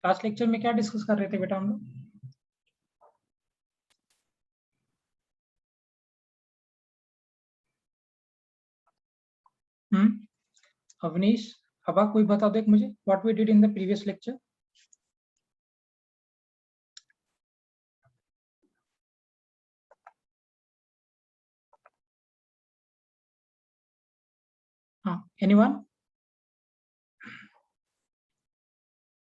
Last lecture में क्या discuss कर रहे थे बेटा हम लोग? अवनीश, हवा, कोई बता दो एक मुझे, what we did in the previous lecture? हाँ, एनीवन?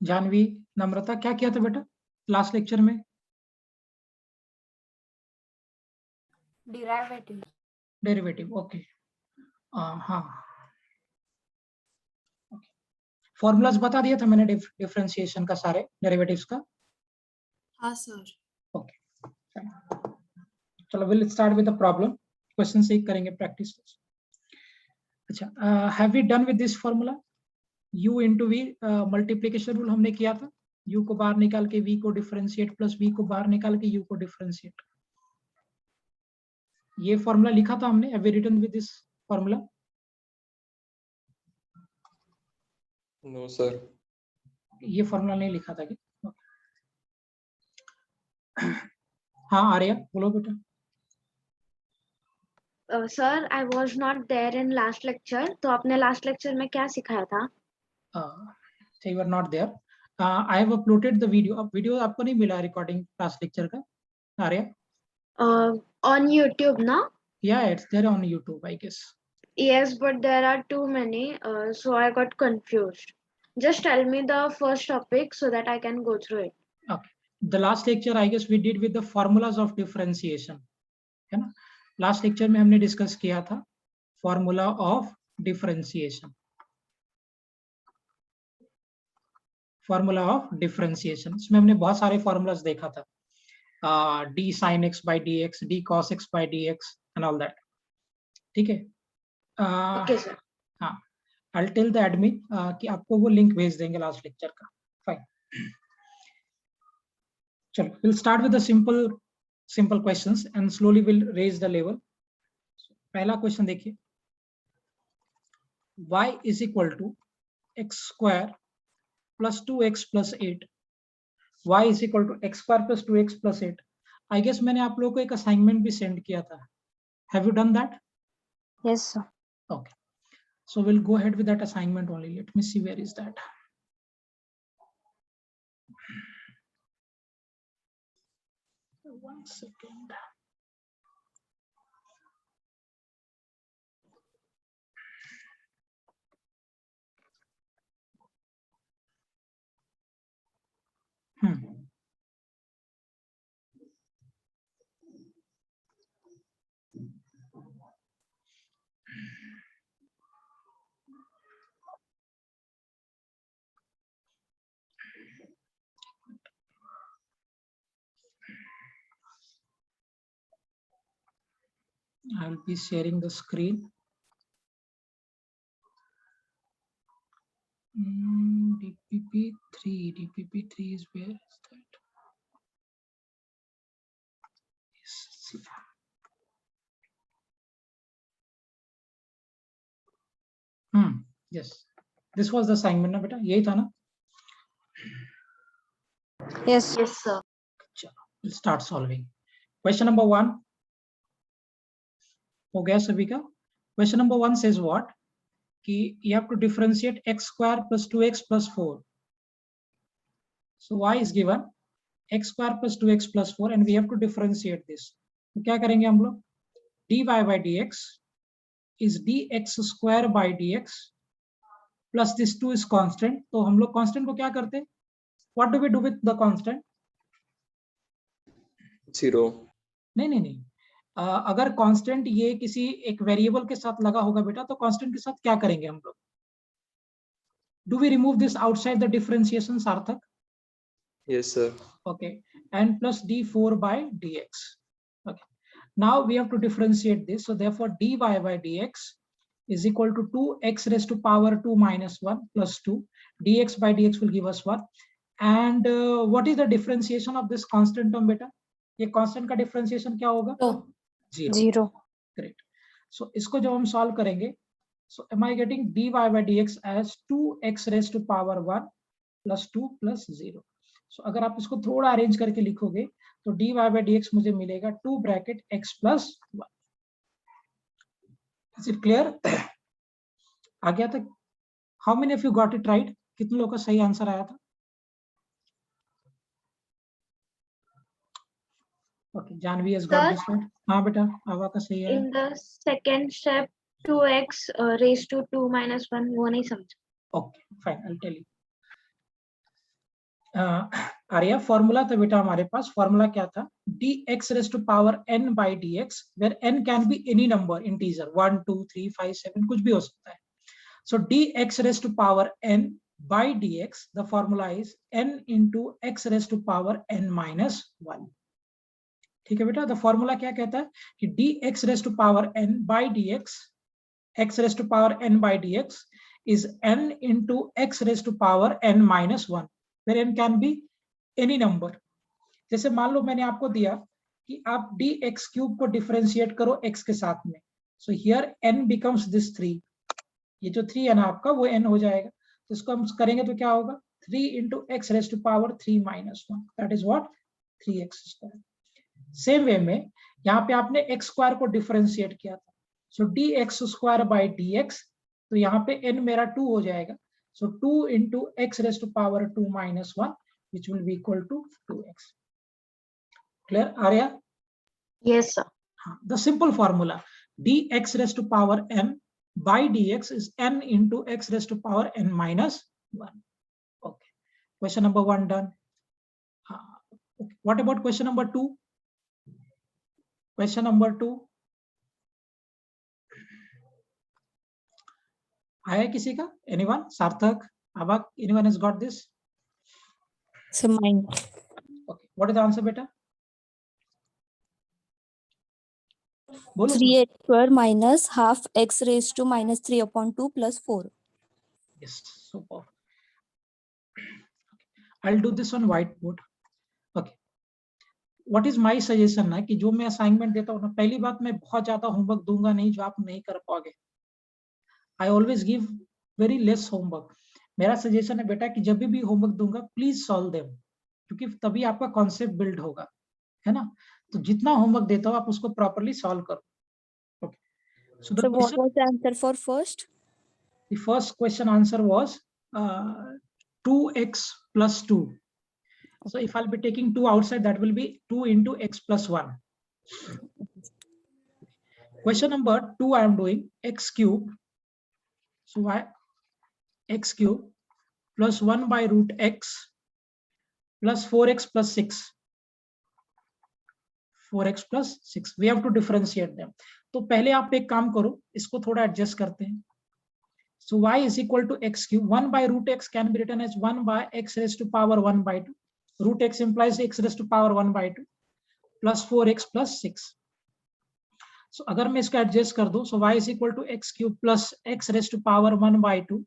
जानवी, नम्रता, क्या किया था बेटा लास्ट लेक्चर में? डेरिवेटिव। Derivative, okay. हाँ, फॉर्मूलाज बता दिया था मैंने डिफरेंशिएशन का, सारे डेरिवेटिव्स का। हाँ सर। ओके, चलो will start with the problem. Question से ही करेंगे प्रैक्टिस। अच्छा, have we done with this formula? u into v multiplication rule हमने किया था। u को बाहर निकाल के v को डिफरेंशिएट प्लस v को बाहर निकाल के u को डिफरेंशिएट। ये फॉर्मूला लिखा था हमने। Have we written with this formula? No sir. ये फॉर्मूला नहीं लिखा था क्या? हाँ आर्या, बोलो बेटा। Sir I was not there in last lecture, तो आपने लास्ट लेक्चर में क्या सिखाया था? You are not there. I have uploaded the video. अब वीडियो आपको नहीं मिला रिकॉर्डिंग लास्ट लेक्चर का आर्या? ऑन यूट्यूब ना? या it's there on YouTube I guess. Yes, but there are too many, so I got confused. Just tell me the first topic so that I can go through it. Okay. The last lecture I guess we did with the formulas of differentiation, है ना? Last lecture में हमने discuss किया था formula of differentiation. Formula of differentiation, इसमें हमने बहुत सारे फॉर्मूलाज देखा था। d sin x by dx, d cos x by dx and all that. ठीक है? Okay, sir. हाँ, I'll tell the admin कि आपको वो लिंक भेज देंगे लास्ट लेक्चर का। फाइन, चलो we'll start with the simple questions and slowly we'll raise the level. पहला क्वेश्चन देखिए, y is equal to x square plus 2x plus 8. y is equal to x square plus 2x plus 8. I guess मैंने आप लोगों को एक assignment भी send किया था। Have you done that? Yes sir. Okay, so we'll go ahead with that assignment only. Let me see where is that. One second. I'll be sharing the screen. DPP3 is where is that? Yes. Yes, this was the assignment ना बेटा, यही था ना? Yes. Yes, sir. We'll start solving. Question number 1 हो गया सभी का? Question number 1 says what? कि you have to differentiate x square plus 2x plus 4. So y is given x square plus 2x plus 4 and we have to differentiate this. तो क्या करेंगे हम लोग? dy by dx is dx square by dx plus this 2 is constant. तो हम लोग constant को क्या करते हैं? What do we do with the constant? Zero. नहीं, अगर कांस्टेंट ये किसी एक वेरिएबल के साथ लगा होगा बेटा, तो कांस्टेंट के साथ क्या करेंगे हम लोग? Do we remove this outside the differentiation Sarthak? Yes sir. Okay, and plus d4 by dx. Okay, now we have to differentiate this, so therefore dy by dx is equal to 2x raised to power 2 minus 1 plus 2. dx by dx will give us 1. And what is the differentiation of this constant term beta? ये constant का differentiation क्या होगा? Zero. Great. So इसको जब हम solve करेंगे, so am I getting dy by dx as 2x raised to power 1 plus 2 plus 0. सो अगर आप इसको थोड़ा अरेंज करके लिखोगे तो dy by dx मुझे मिलेगा 2 bracket x plus 1. Is it clear? आ गया था? How many of you got it right? कितने लोगों का सही आंसर आया था? Okay, Janvi has got this right. हाँ बेटा, आवा का सही है. In the second step, 2x raised to 2 minus 1, वो नहीं समझा. Okay fine, I will tell you. Arya, formula था बेटा हमारे पास. फॉर्मूला क्या था? dx raised to power n by dx, where n can be any number, integer 1 2 3 5 7, कुछ भी हो सकता है. So dx raised to power n by dx, the formula is n into x raised to power n minus 1. ठीक है बेटा, the formula क्या कहता है कि dx raised to power n by dx, x raised to power n by dx is n into x raised to power n minus 1, where n can be any number. जैसे मान लो मैंने आपको दिया कि आप dx क्यूब को differentiate करो x के साथ में. So here n becomes this 3. ये जो 3 है ना आपका, वो n हो जाएगा. तो इसको हम करेंगे तो क्या होगा? 3 into x raised to power 3 minus 1. That is what? 3x square. Same way में यहाँ पे आपने x स्क्वायर को डिफरेंशिएट किया था. सो dx स्क्वायर बाय dx, तो यहाँ पे n मेरा 2 हो जाएगा. सो 2 into x raised to power 2 minus 1, which will be equal to 2x. Clear, Arya? Yes, sir. The simple formula dx raised to power n by dx is n into x raised to power n minus 1. Okay, question number 1 done. Okay. What about question number 2? Question number 2 आया किसी का? Anyone? सार्थक, Abak, anyone has got this? So mine. Okay, what is the answer बेटा? बोलो. 3x square minus half x raised to minus 3 upon 2 plus 4. Yes, super. I'll do this on whiteboard. Okay. What is my suggestion ना कि जो मैं assignment देता हूँ ना, पहली बात मैं बहुत ज्यादा होमवर्क दूंगा नहीं जो आप नहीं कर पाओगे. I always give very less homework. मेरा सजेशन है बेटा कि जब भी होमवर्क दूंगा प्लीज सॉल्व देम, क्योंकि तभी आपका कॉन्सेप्ट बिल्ड होगा, है ना. तो जितना होमवर्क देता हूँ आप उसको प्रॉपर्ली सॉल्व करो. Okay. So what was the answer for first? The first question answer was 2x plus 2. So if I'll be taking 2 outside, that will be 2 into x plus 1. Question number 2 I am doing x cube. So why x cube plus 1 by root x plus 4x plus 6. 4x plus 6. We have to differentiate them. तो पहले आप एक काम करो, इसको थोड़ा adjust करते हैं. So y is equal to x cube. 1 by root x can be written as 1 by x raised to power 1 by 2. Root x implies x raised to power 1 by 2 plus 4x plus 6. So अगर मैं इसको adjust कर दूं, so y is equal to x cube plus x raised to power 1 by 2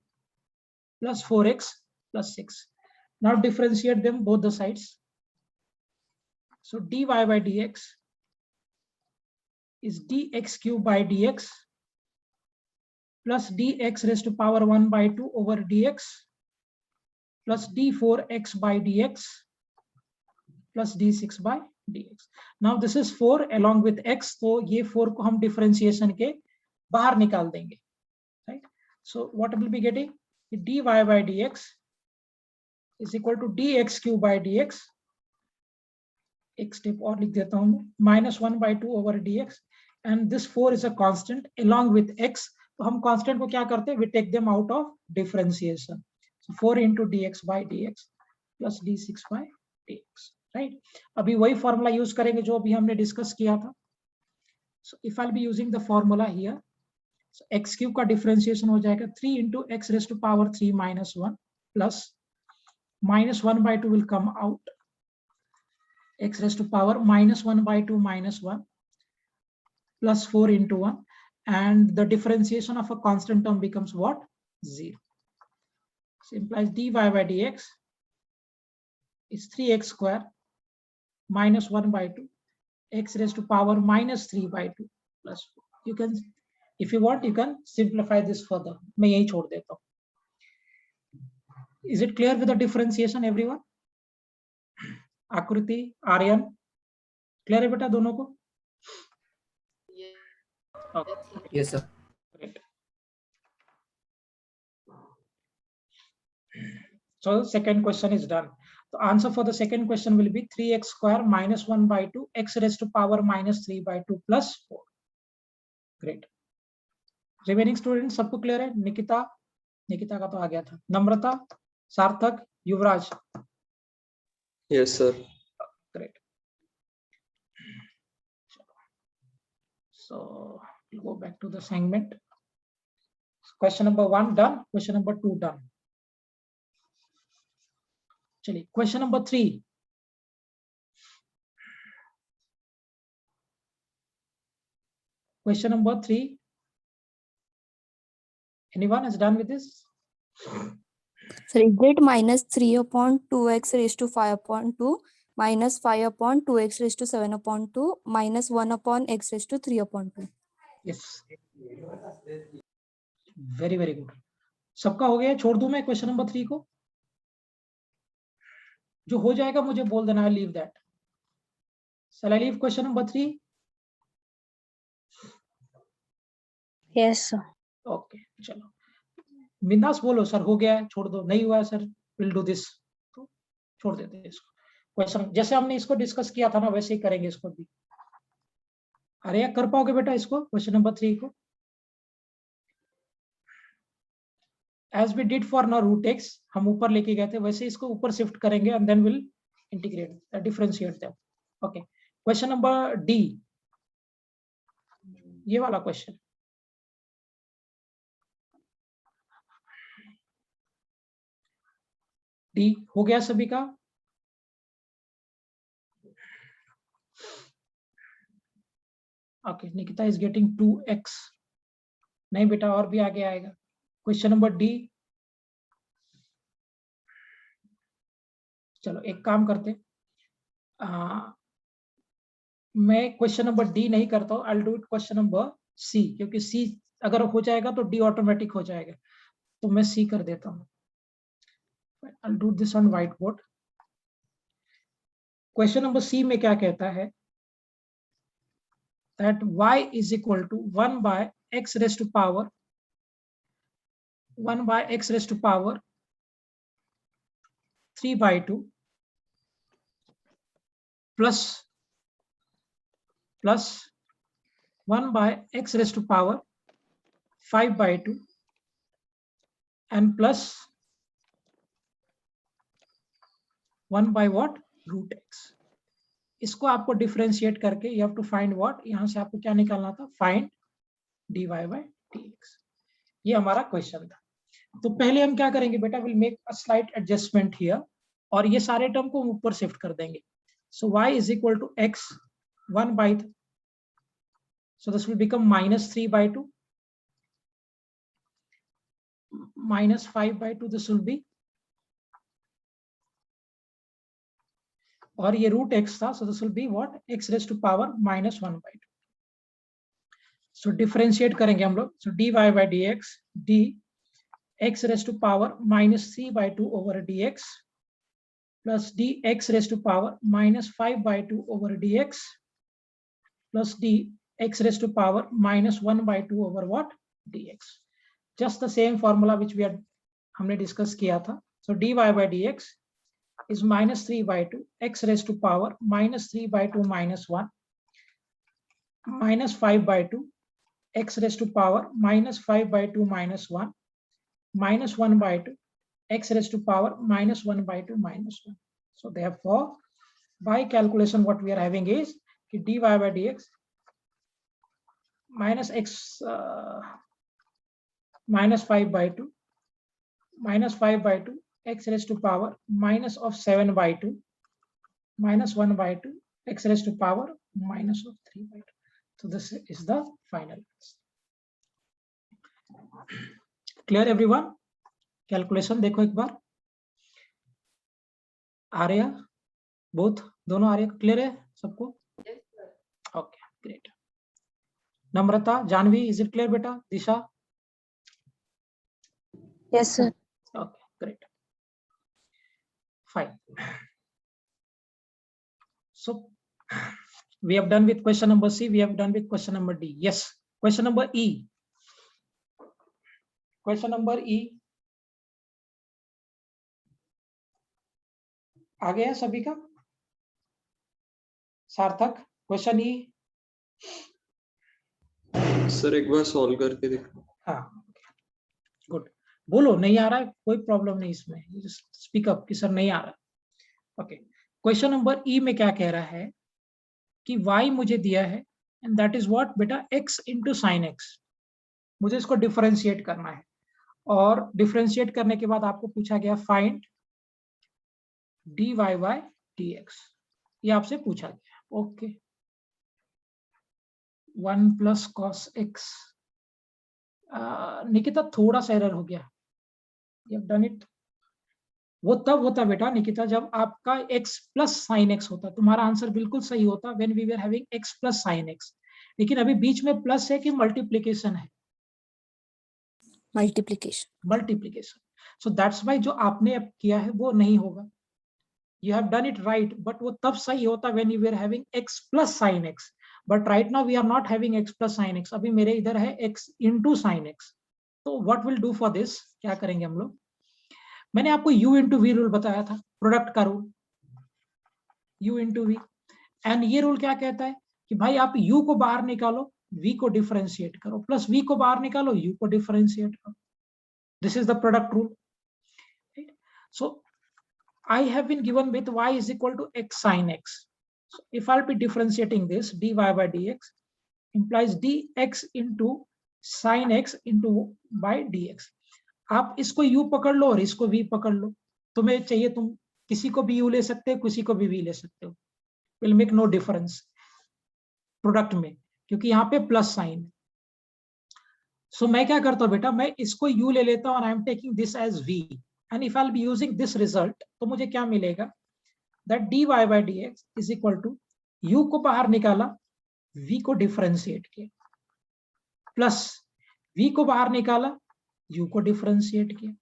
plus 4x plus 6. Now differentiate them both the sides. So dy by dx is dx cube by dx plus dx raised to power 1 by 2 over dx plus d4x by dx plus d6 by dx. Now this is 4 along with x, तो ये 4 को हम differentiation के बाहर निकाल देंगे, right? So what will be getting? dy by dx is equal to dx cube by dx. एक step और लिख देता हूँ, minus 1 by 2 over dx, and this 4 is a constant along with x. तो हम constant को क्या करते हैं? We take them out of differentiation. So 4 into dx by dx plus d6 by dx. Right? अभी वही फॉर्मूला यूज करेंगे जो अभी हमने डिस्कस किया था. So if I'll be using the formula here, so x cube का डिफरेंशिएशन हो जाएगा 3 into x raised to power 3 minus 1 plus minus 1 by 2 will come out, x raised to power minus 1 by 2 minus 1 plus 4 into 1, and the differentiation of a constant term becomes what? 0. So implies dy by dx is 3x square minus 1 by 2 x raised to power minus 3 by 2 plus 4. You can, if you want, you can simplify this further. मैं यही छोड़ देता हूँ. Is it clear with the differentiation everyone? आकृति, Aryan, clear है बेटा दोनों को? Okay. Yes, sir. Great. So second question is done. The answer for the second question will be 3x square minus 1 by 2 x raised to power minus 3 by 2 plus 4. Great. Remaining students सबको clear है? निकिता, निकिता का तो आ गया था. नम्रता, सार्थक, युवराज. Yes, sir. Great. So we'll go back to the assignment. Question number 1 done. Question number 2 done. चलिए, question number 3. Question number 3. Anyone is done with this? So is it minus 3 upon 2x raised to 5 upon 2 minus 5 upon 2x raised to 7 upon 2 minus 1 upon x raised to 3 upon 2. Yes. Very, very good. सबका हो गया? छोड़ दूं मैं question number 3 को? जो हो जाएगा मुझे बोल देना. I leave that. Shall I leave question number 3? Yes, sir. Okay, चलो. बिंदास बोलो सर हो गया है, छोड़ दो. नहीं हुआ है सर, विल डू दिस. तो छोड़ देते हैं इसको. क्वेश्चन जैसे हमने इसको डिस्कस किया था ना, वैसे ही करेंगे इसको भी. अरे कर पाओगे बेटा इसको, क्वेश्चन नंबर 3 को? As we did for now root x, हम ऊपर लेके गए थे, वैसे इसको ऊपर शिफ्ट करेंगे and then we'll integrate, differentiate them. Okay. Question number D. ये वाला क्वेश्चन. D हो गया सभी का? Okay, Nikita is getting 2x. नहीं बेटा, और भी आगे आएगा. Question number D. चलो एक काम करते, मैं क्वेश्चन नंबर डी नहीं करता हूँ. I'll do it question number C, क्योंकि सी अगर हो जाएगा तो डी ऑटोमेटिक हो जाएगा. तो मैं सी कर देता हूँ. I'll do this on whiteboard. Question number C में क्या कहता है? That y is equal to 1 by x raised to power 1 by x raised to power 3 by 2 plus 1 by x raised to power 5 by 2 and plus 1 by what? Root x. इसको आपको differentiate करके you have to find what? यहाँ से आपको क्या निकालना था? Find dy by dx. ये हमारा क्वेश्चन था. तो पहले हम क्या करेंगे बेटा? We'll make a slight adjustment here. और ये सारे टर्म को ऊपर शिफ्ट कर देंगे. So y is equal to x 1 by, so this will become minus 3 by 2 minus 5 by 2. This will be, और ये root x था, so this will be what? x raised to power minus 1 by 2. So differentiate करेंगे हम लोग. So dy by dx, d x raised to power minus 3 by 2 over dx plus dx raised to power minus 5 by 2 over dx plus dx raised to power minus 1 by 2 over what? dx. Just the same formula which we had हमने discuss किया था. So dy by dx is minus 3 by 2 x raised to power minus 3 by 2 minus 1 minus 5 by 2 x raised to power minus 5 by 2 minus 1 minus 1 by 2 x raised to power minus 1 by 2 minus 1. So therefore, by calculation what we are having is dy by dx minus x minus 5 by 2 minus 5 by 2 x raised to power minus of 7 by 2 minus 1 by 2 x raised to power minus of 3 by 2. So this is the final answer. Clear everyone? Calculation देखो एक बार. Arya, both दोनों Arya clear है सबको? Okay, great. Namrata, Janvi, is it clear बेटा? दिशा? Yes, sir. Okay, great. Fine. So we have done with question number C. We have done with question number D. Yes. Question number E. Question number E. आ गया सभी का? सार्थक, question ई. Sir एक बार solve करके देखो. हाँ, good. बोलो नहीं आ रहा है, कोई प्रॉब्लम नहीं इसमें. स्पीक अप कि सर नहीं आ रहा. ओके. क्वेश्चन नंबर ई में क्या कह रहा है कि y मुझे दिया है एंड दैट इज व्हाट बेटा, x इंटू साइन एक्स. मुझे इसको डिफरेंशिएट करना है और डिफरेंशिएट करने के बाद आपको पूछा गया फाइंड dy बाय dx. ये आपसे पूछा गया. Okay. 1 plus cos x. Nikita थोड़ा सा एरर हो गया. You have done it. वो तब होता बेटा निकिता जब आपका x प्लस साइन एक्स होता. तुम्हारा आंसर बिल्कुल सही होता when we were having x plus sine x. लेकिन अभी बीच में प्लस है कि मल्टीप्लीकेशन है? Multiplication. Multiplication. So that's why जो आपने अब किया है वो नहीं होगा. You have done it right, but वो तब सही होता when you were having x plus sin x. But right now we are not having x plus sin x. अभी मेरे इधर है x into sin x. तो what will do for this? क्या करेंगे हम लोग? मैंने आपको u into v रूल बताया था, प्रोडक्ट का rule. u into v. And ये रूल क्या कहता है कि भाई आप u को बाहर निकालो, v को डिफरेंशिएट करो, प्लस v को बाहर निकालो, u को डिफरेंशिएट करो. This is the product rule. So I have been given with y is equal to x sin x. So if I'll be differentiating this, dy by dx implies dx into sin x into by dx. आप इसको u पकड़ लो और इसको v पकड़ लो. तुम्हें चाहिए तुम किसी को भी u ले सकते हो, किसी को भी v ले सकते हो. Will make no difference product में, क्योंकि यहाँ पे प्लस साइन है. सो मैं क्या करता हूँ बेटा, मैं इसको u ले लेता हूँ और I am taking this as v. And if I'll be using this result, तो मुझे क्या मिलेगा, that dy by dx is equal to u को बाहर निकाला, v को डिफरेंशिएट किया, प्लस v को बाहर निकाला, u को डिफरेंशिएट किया.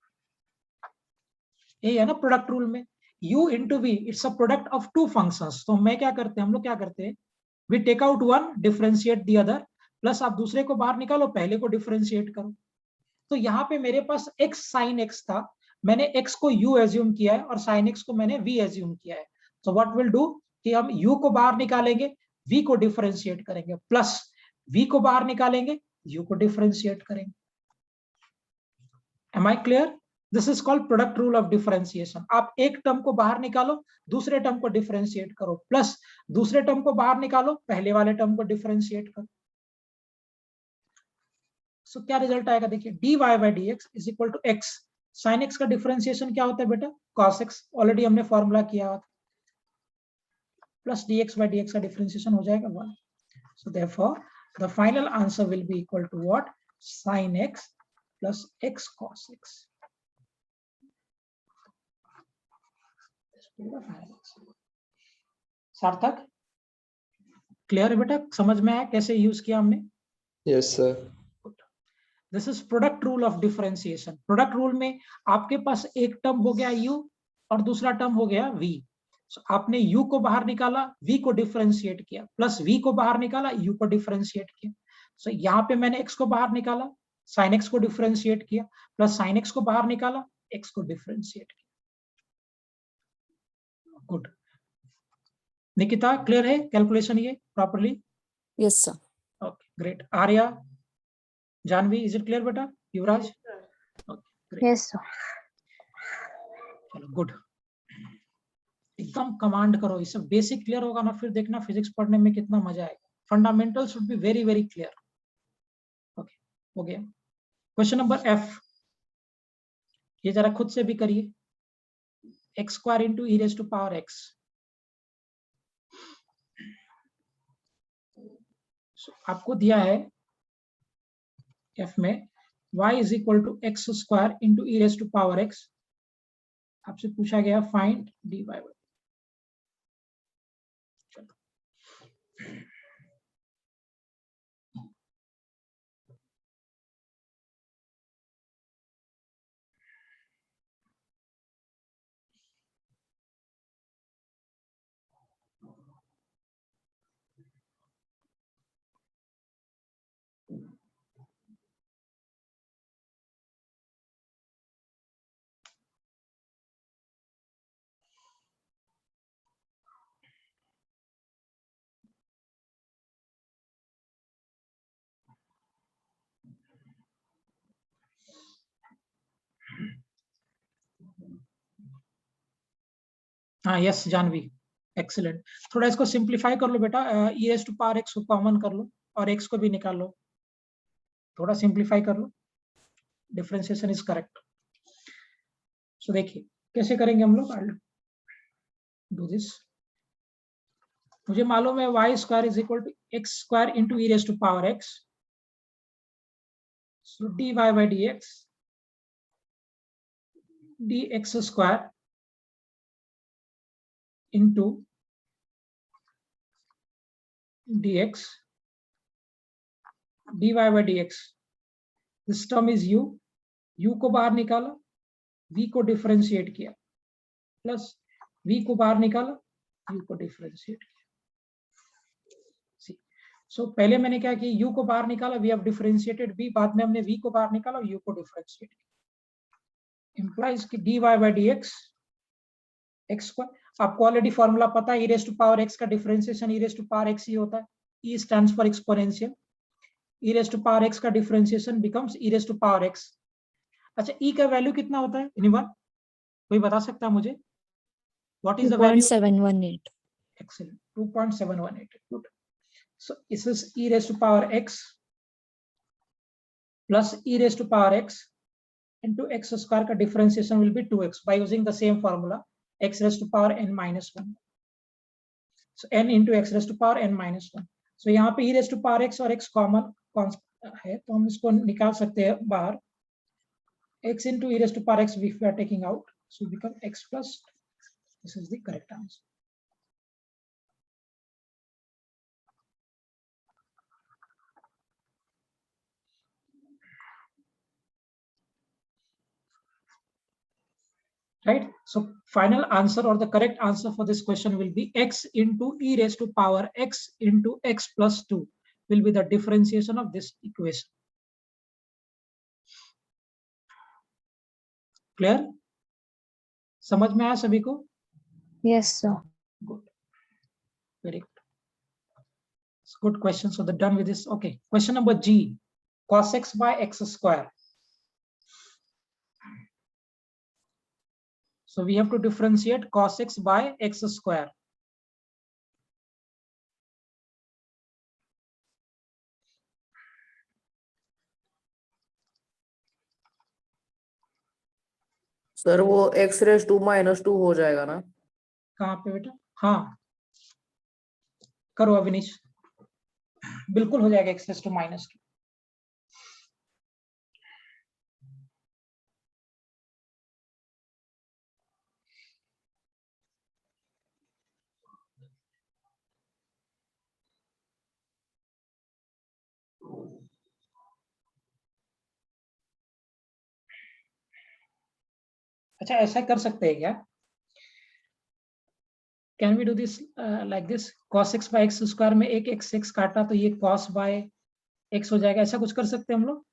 ये है ना प्रोडक्ट रूल में, u into v it's a product of two functions. तो मैं क्या करते हैं, हम लोग क्या करते हैं, we take out one, differentiate the other, plus आप दूसरे को बाहर निकालो, पहले को डिफरेंशिएट करो. तो यहाँ पे मेरे पास x sin x था, मैंने x को u एज्यूम किया है और sin x को मैंने v एज्यूम किया है. सो व्हाट विल डू कि हम u को बाहर निकालेंगे, v को डिफरेंशिएट करेंगे, प्लस v को बाहर निकालेंगे, u को डिफरेंशिएट करेंगे. Am I clear? This is called product rule of differentiation. आप एक टर्म को बाहर निकालो, दूसरे टर्म को डिफरेंशिएट करो, प्लस दूसरे टर्म को बाहर निकालो, पहले वाले टर्म को डिफरेंशिएट करो. सो क्या रिजल्ट आएगा देखिए, dy by dx is equal to x. sin x का डिफरेंशिएशन क्या होता है बेटा, cos x. ऑलरेडी हमने फॉर्मूला किया था, प्लस dx by dx का डिफरेंशिएशन हो जाएगा 1. So therefore the final answer will be equal to what, sin x plus x cos x. सार्थक क्लियर है बेटा, समझ में आया कैसे यूज किया हमने? Yes sir. This is product rule of differentiation. Product rule में आपके पास एक टर्म हो गया u और दूसरा टर्म हो गया v. So, आपने u को बाहर निकाला, v को डिफरेंशिएट किया, प्लस v को बाहर निकाला, u को डिफरेंशिएट किया. सो यहाँ पे मैंने x को बाहर निकाला, sin x को डिफरेंशिएट किया, प्लस sin x को बाहर निकाला, x को डिफरेंशिएट किया. गुड. निकिता क्लियर है कैलकुलेशन ये properly? Yes, sir. Okay great. Arya, Janvi, is it clear बेटा? युवराज? Yes, sir. चलो गुड. एकदम कमांड करो, ये सब बेसिक क्लियर होगा ना, फिर देखना फिजिक्स पढ़ने में कितना मजा आएगा. Fundamental should be very very clear. Okay हो गया. क्वेश्चन नंबर एफ, ये जरा खुद से भी करिए. X square into e raise to power x. आपको दिया है एफ में y is equal to x square into e raise to power x. आपसे पूछा गया फाइंड dy by. हाँ यस जानवी, एक्सीलेंट। थोड़ा इसको सिंप्लीफाई कर लो बेटा, e raise to power x को कॉमन कर लो और एक्स को भी निकाल लो, थोड़ा सिंप्लीफाई कर लो, डिफरेंशिएशन इज करेक्ट। सो देखिए कैसे करेंगे हम लोग, आई डू दिस। मुझे मालूम है y square is equal to x square into e raise to power x, so d y by d x dx square into dx dy by dx, this term is u, u को बाहर निकाला, v को differentiate किया, plus v को बाहर निकाला, u को differentiate किया। सो पहले मैंने क्या किया, u को बाहर निकाला, v हैव डिफरेंशिएटेड v, बाद में हमने v को बाहर निकाला, u को डिफरेंशिएट किया, इंप्लाइज कि dy by dx x square, आपको ऑलरेडी फॉर्मूला पता है, e raise to power x का differentiation e raise to power x ही होता है, e stands for exponential, e raise to power x का differentiation becomes e raise to power x। अच्छा e का वैल्यू कितना होता है, एनीवन कोई बता सकता है मुझे, what is the value? 2.718. Excellent, 2.718, good. So this is e raise to power x plus e raise to power x into x square का differentiation will be 2x by using the same formula x raised to power n minus 1, so n into x raised to power n minus 1। so यहाँ पे e raised to power x और x common है तो हम इसको निकाल सकते हैं बाहर, x into e raised to power x we are taking out, so become x plus, this is the correct answer। right, so final answer or the correct answer for this question will be x into e raised to power x into x plus 2 will be the differentiation of this equation। clear, समझ में आया सभी को? Yes, sir. Good, very good, it's good question। so they're done with this। okay, question number G, cos x by x square, so we have to differentiate cos x by x square। Sir वो x raise to minus 2 हो जाएगा ना? कहाँ पे बेटा? हाँ करो अविनीश, बिल्कुल हो जाएगा x to minus 2। अच्छा ऐसा कर सकते हैं क्या, can we do this like this, cos x by x square में एक x काटा तो ये cos by x हो जाएगा, ऐसा कुछ कर सकते हैं हम लोग?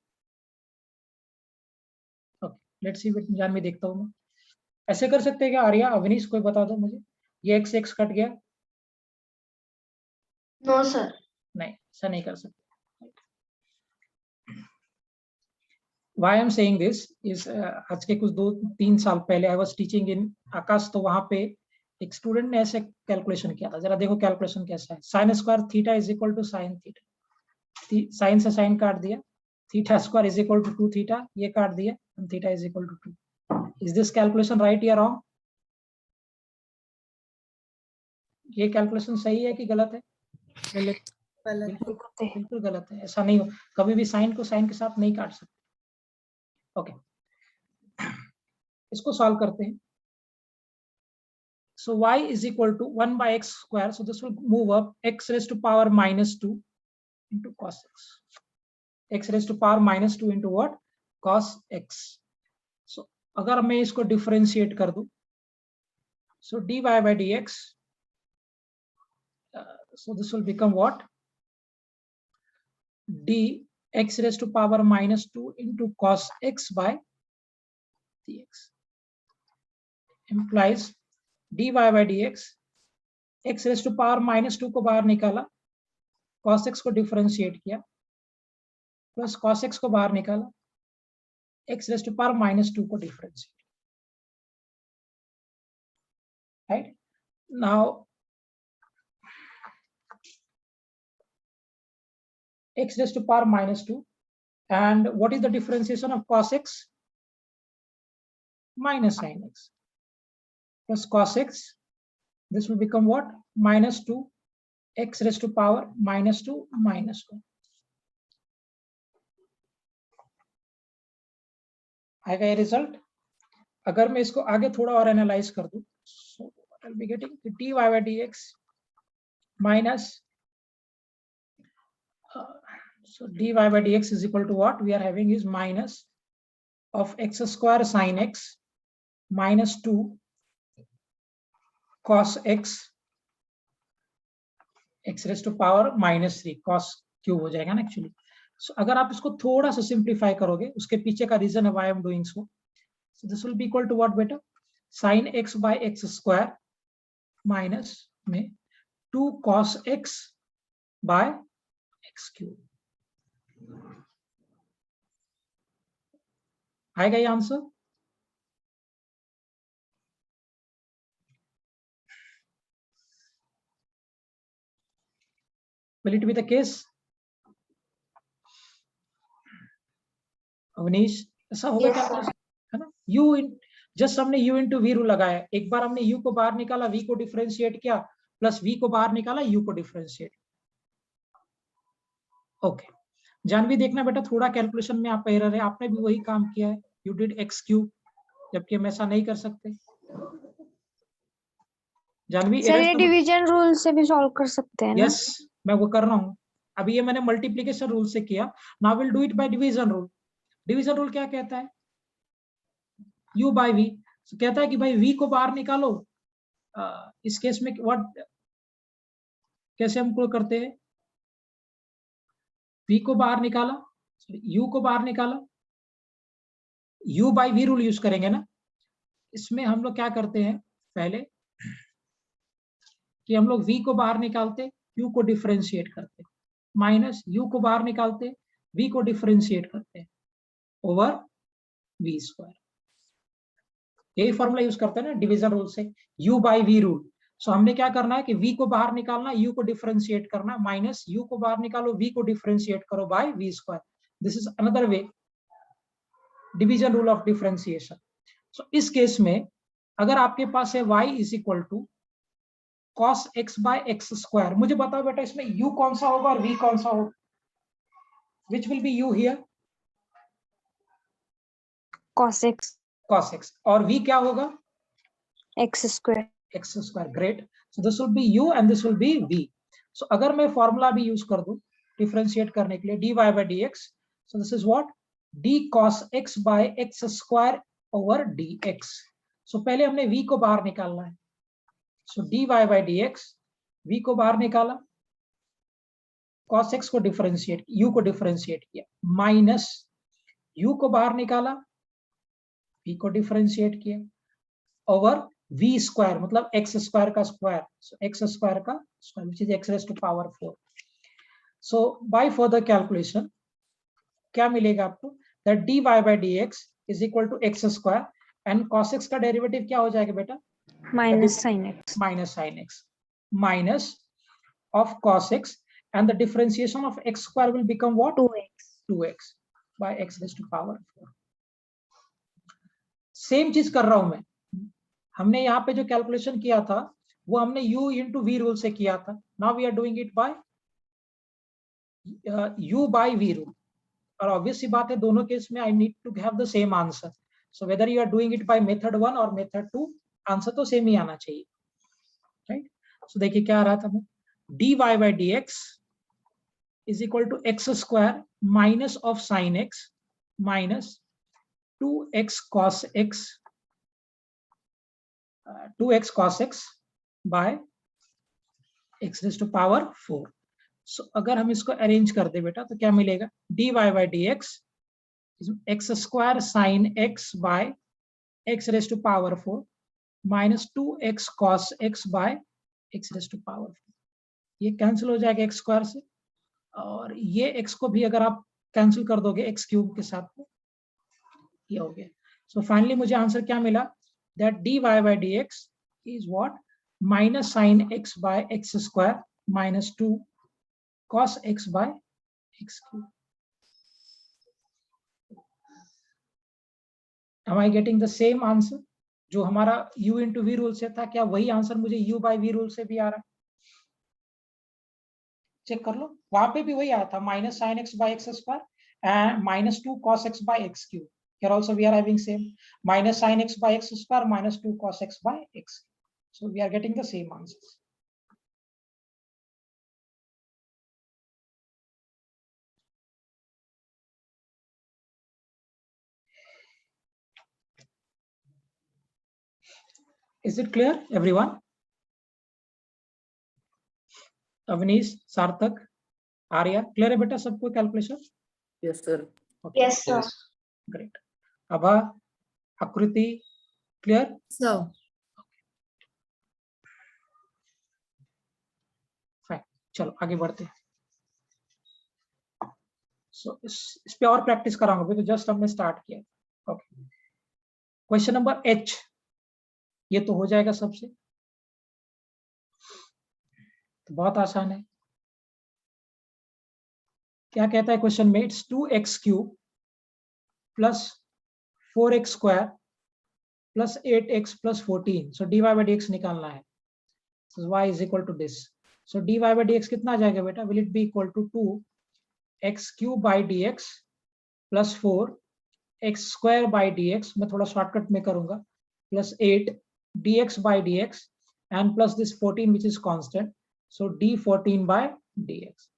ओके लेट्स सी, जान में देखता हूँ मैं, ऐसे कर सकते हैं क्या आर्या, अवनीश कोई बता दो मुझे, ये x कट गया? No, sir. नहीं ऐसा नहीं कर सकते। Why I'm saying this is आज के कुछ 2-3 साल पहले I was teaching in आकाश, तो वहां पे एक स्टूडेंट ने ऐसे कैलकुलेशन किया था, जरा देखो कैलकुलेशन कैसा है। Sine square theta is equal to sine theta, sine से साइन काट दिया, theta square is equal to 2 theta, ये काट दिया, theta is equal to 2। Is this calculation right या रॉन्ग? ये कैलकुलेशन सही है कि गलत है? बिल्कुल गलत है, ऐसा नहीं हो, कभी भी साइन को साइन के साथ नहीं काट सकते। ओके इसको सॉल्व करते हैं। So y is equal to 1 by x square, so this will move up, x raised to power minus 2 into cos x, x raised to power minus 2 into what? Cos x। so अगर मैं इसको differentiate कर दूं, so dy by dx, so this will become what? d x raised to power minus 2 into cos x by dx implies dy by dx, x raised to power minus 2 को बाहर निकाला, cos x को differentiate किया, plus cos x को बाहर निकाला, x raised to power minus 2 को differentiate, right? now x raised to power minus 2, and what is the differentiation of cos x? Minus sin x plus cos x. This will become what? Minus 2 x raised to power minus 2 minus 2. आएगा ये result. अगर मैं इसको आगे थोड़ा और analyse कर दूं, so what I'll be getting dy by dx minus so dy by dx is equal to what we are having is minus of x square sin x minus 2 cos x x raised to power minus 3 cos cube हो जाएगा ना actually. सो अगर आप इसको थोड़ा सा simplify करोगे, उसके पीछे का रीजन है why I am doing so. So this will be equal to what बेटा? Sin x by x square minus में 2 cos x by x cube. आएगा ये answer? Will it be the case? Avnish, ऐसा होगा Yes, क्या? sir. है ना? u just हमने u इंटू वी रूल लगाया. एक बार हमने u को बाहर निकाला, v को डिफरेंशिएट किया, प्लस v को बाहर निकाला, u को डिफरेंशिएट. ओके, जानवी देखना बेटा, थोड़ा कैलकुलेशन में आप एरर है. आपने भी वही काम किया है, यू डिड x क्यूब, जबकि हम ऐसा नहीं कर सकते. जानवी सर ये डिवीजन रूल से भी सॉल्व कर सकते हैं ना? यस, मैं वो कर रहा हूँ. अभी ये मैंने मल्टीप्लिकेशन रूल से किया. Now will do it by division rule. Division rule क्या कहता है? u by v. तो कहता है कि भाई v को बाहर निकालो. इस केस में व्हाट, कैसे हमको करते हैं? v को बाहर निकाला, u को बाहर निकाला, u by v rule use करेंगे ना. इसमें हम लोग क्या करते हैं पहले कि हम लोग v को बाहर निकालते, u को डिफरेंशिएट करते, माइनस u को बाहर निकालते, v को डिफरेंशिएट करते ओवर v स्क्वायर. यही फॉर्मूला यूज करते हैं ना डिवीजन रूल से, u बाई v रूल. सो हमने क्या करना है कि v को बाहर निकालना, u को डिफरेंशिएट करना, माइनस u को बाहर निकालो, v को डिफरेंशिएट करो by v square. This is another way, division rule of differentiation. So इस केस में अगर आपके पास है y is equal to cos x by x square, मुझे बताओ बेटा इसमें u कौन सा होगा और v कौन सा होगा? Which will be u here? cos x cos x. और v क्या होगा? x square. x square. Great. So this will be u and this will be v. सो अगर मैं फॉर्मूला भी यूज कर दूं डिफरेंशिएट करने के लिए, dy by dx, so this is what? d cos x by x square over dx. सो पहले हमने v को बाहर निकालना है. सो dy by dx, v को बाहर निकाला, cos x को डिफरेंशिएट, u को डिफरेंशिएट किया, माइनस u को बाहर निकाला, v को डिफरेंशिएट किया ओवर v स्क्वायर, मतलब x स्क्वायर का स्क्वायर. सो x स्क्वायर का square which is x raise to power 4. So by further calculation क्या मिलेगा आपको? That dy by dx is equal to x square and cos x का derivative क्या हो जाएगा बेटा? minus sin x. Minus sin x minus of cos x, and the differentiation of x square will become what? 2x. 2x by x raised to power 4. Same चीज कर रहा हूं मैं. हमने यहाँ पे जो कैलकुलेशन किया था वो हमने u इंटू वी रूल से किया था. Now we are doing it by u by v rule. और ऑब्वियस सी बात है दोनों केस में I need to have the same answer. So whether you are doing it by method 1 और मेथड 2, आंसर तो सेम ही आना चाहिए, राइट? सो देखिए क्या आ रहा था, dy by dx is equal to x square minus of sin x minus 2x cos x 2x cos x by x raised to power 4. So अगर हम इसको अरेंज कर दे बेटा तो क्या मिलेगा? dy by dx is x square sin x by x raised to power 4 minus 2x cos x by x raised to power 4. ये cancel हो जाएगा x स्क्वायर से, और ये x को भी अगर आप कैंसिल कर दोगे x क्यूब के साथ तो ये हो गया. सो फाइनली मुझे आंसर क्या मिला? That dy by dx is what? Minus sine x by x square minus 2 cos x by x cube. Am I getting the same answer? जो हमारा u into v रूल से था, क्या वही answer मुझे u by v रूल से भी आ रहा है? चेक कर लो, वहां पे भी वही आया था, minus sine x by x square and minus 2 cos x by x cube. Here also we are having same, minus sin x by x square minus 2 cos x by x. So we are getting the same answers. Is it clear, everyone? Avnish, Sarthak, Arya, clear है बेटा सबको calculation? Yes, sir. Okay, Yes, sir. Yes. great. Abha, Akriti, clear? Sir. Fine. चलो आगे बढ़ते हैं. So इस पे और प्रैक्टिस कराऊंगा, अभी तो जस्ट हमने स्टार्ट किया. ओके. क्वेश्चन नंबर H, ये तो हो जाएगा सबसे, तो बहुत आसान है. क्या कहता है क्वेश्चन में? It's 2x cube plus 4x square plus 8x plus 14. So dy by dx निकालना है. So y is equal to this. So dy by dx कितना आ जाएगा बेटा? Will it be equal to 2x cube by dx plus 4x square by dx, मैं थोड़ा shortcut में करूंगा, plus 8 dx by dx and plus this 14 which is constant. So d14 by dx.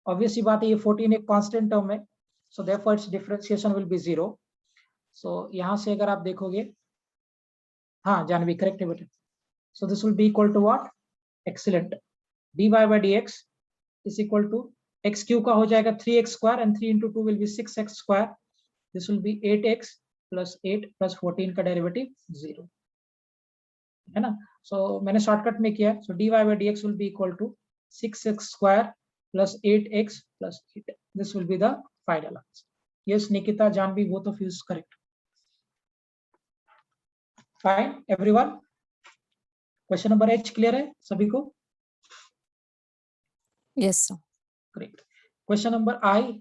Obviously बात है, ये 14 एक कांस्टेंट टर्म है, so therefore its differentiation will be 0. So यहाँ से अगर आप देखोगे, हाँ जानवी करेक्ट है बेटा. So this will be equal to what? Excellent. dy by dx is equal to x cube का हो जाएगा 3x square and 3 into 2 will be 6x square. This will be 8x plus 8 plus 14 का derivative 0 है ना. So मैंने shortcut में किया. So dy by dx will be equal to 6x square plus 8x plus 8. This will be the final answer. Yes, Nikita, Janvi, both of you is correct. Fine, everyone. Question number H clear है सभी को? Yes, sir. Great. Question number I,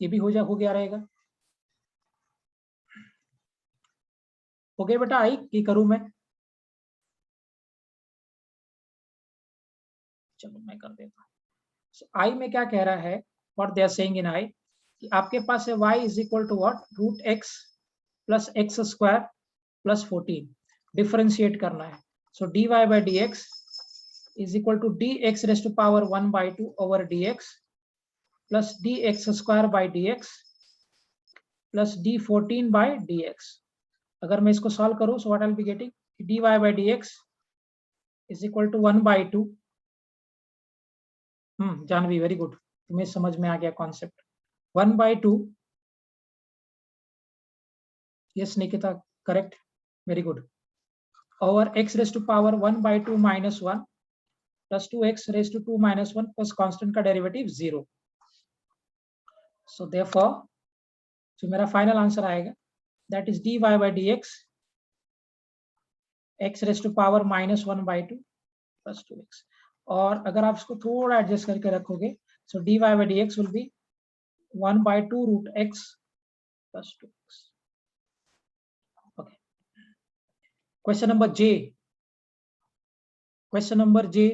ये भी हो गया रहेगा. हो गया बेटा I की करूं मैं? चलो मैं कर देता हूँ. So I में क्या कह रहा है? What they are saying in I, कि आपके पास है y is equal to what? Root x plus x square plus 14. Differentiate करना है. So dy by dx is equal to dx raised to power 1 by 2 over dx plus dx square by dx plus d14 by dx. अगर मैं इसको solve करूं, so what I'll be getting? dy by dx is equal to 1 by 2. Janvi very good, तुम्हें समझ में आ गया concept. 1 by 2. Yes Nikita correct, very good. Over x raise to power 1 by 2 minus 1 plus 2x raised to 2 minus 1 plus constant का derivative 0. So therefore जो मेरा final answer आएगा, that is dy by dx x raised to power -1 by 2 plus 2x. और अगर आप इसको थोड़ा adjust करके रखोगे, सो dy by dx will be 1 by 2 root x plus 2x. Okay. Question number J. Question number J.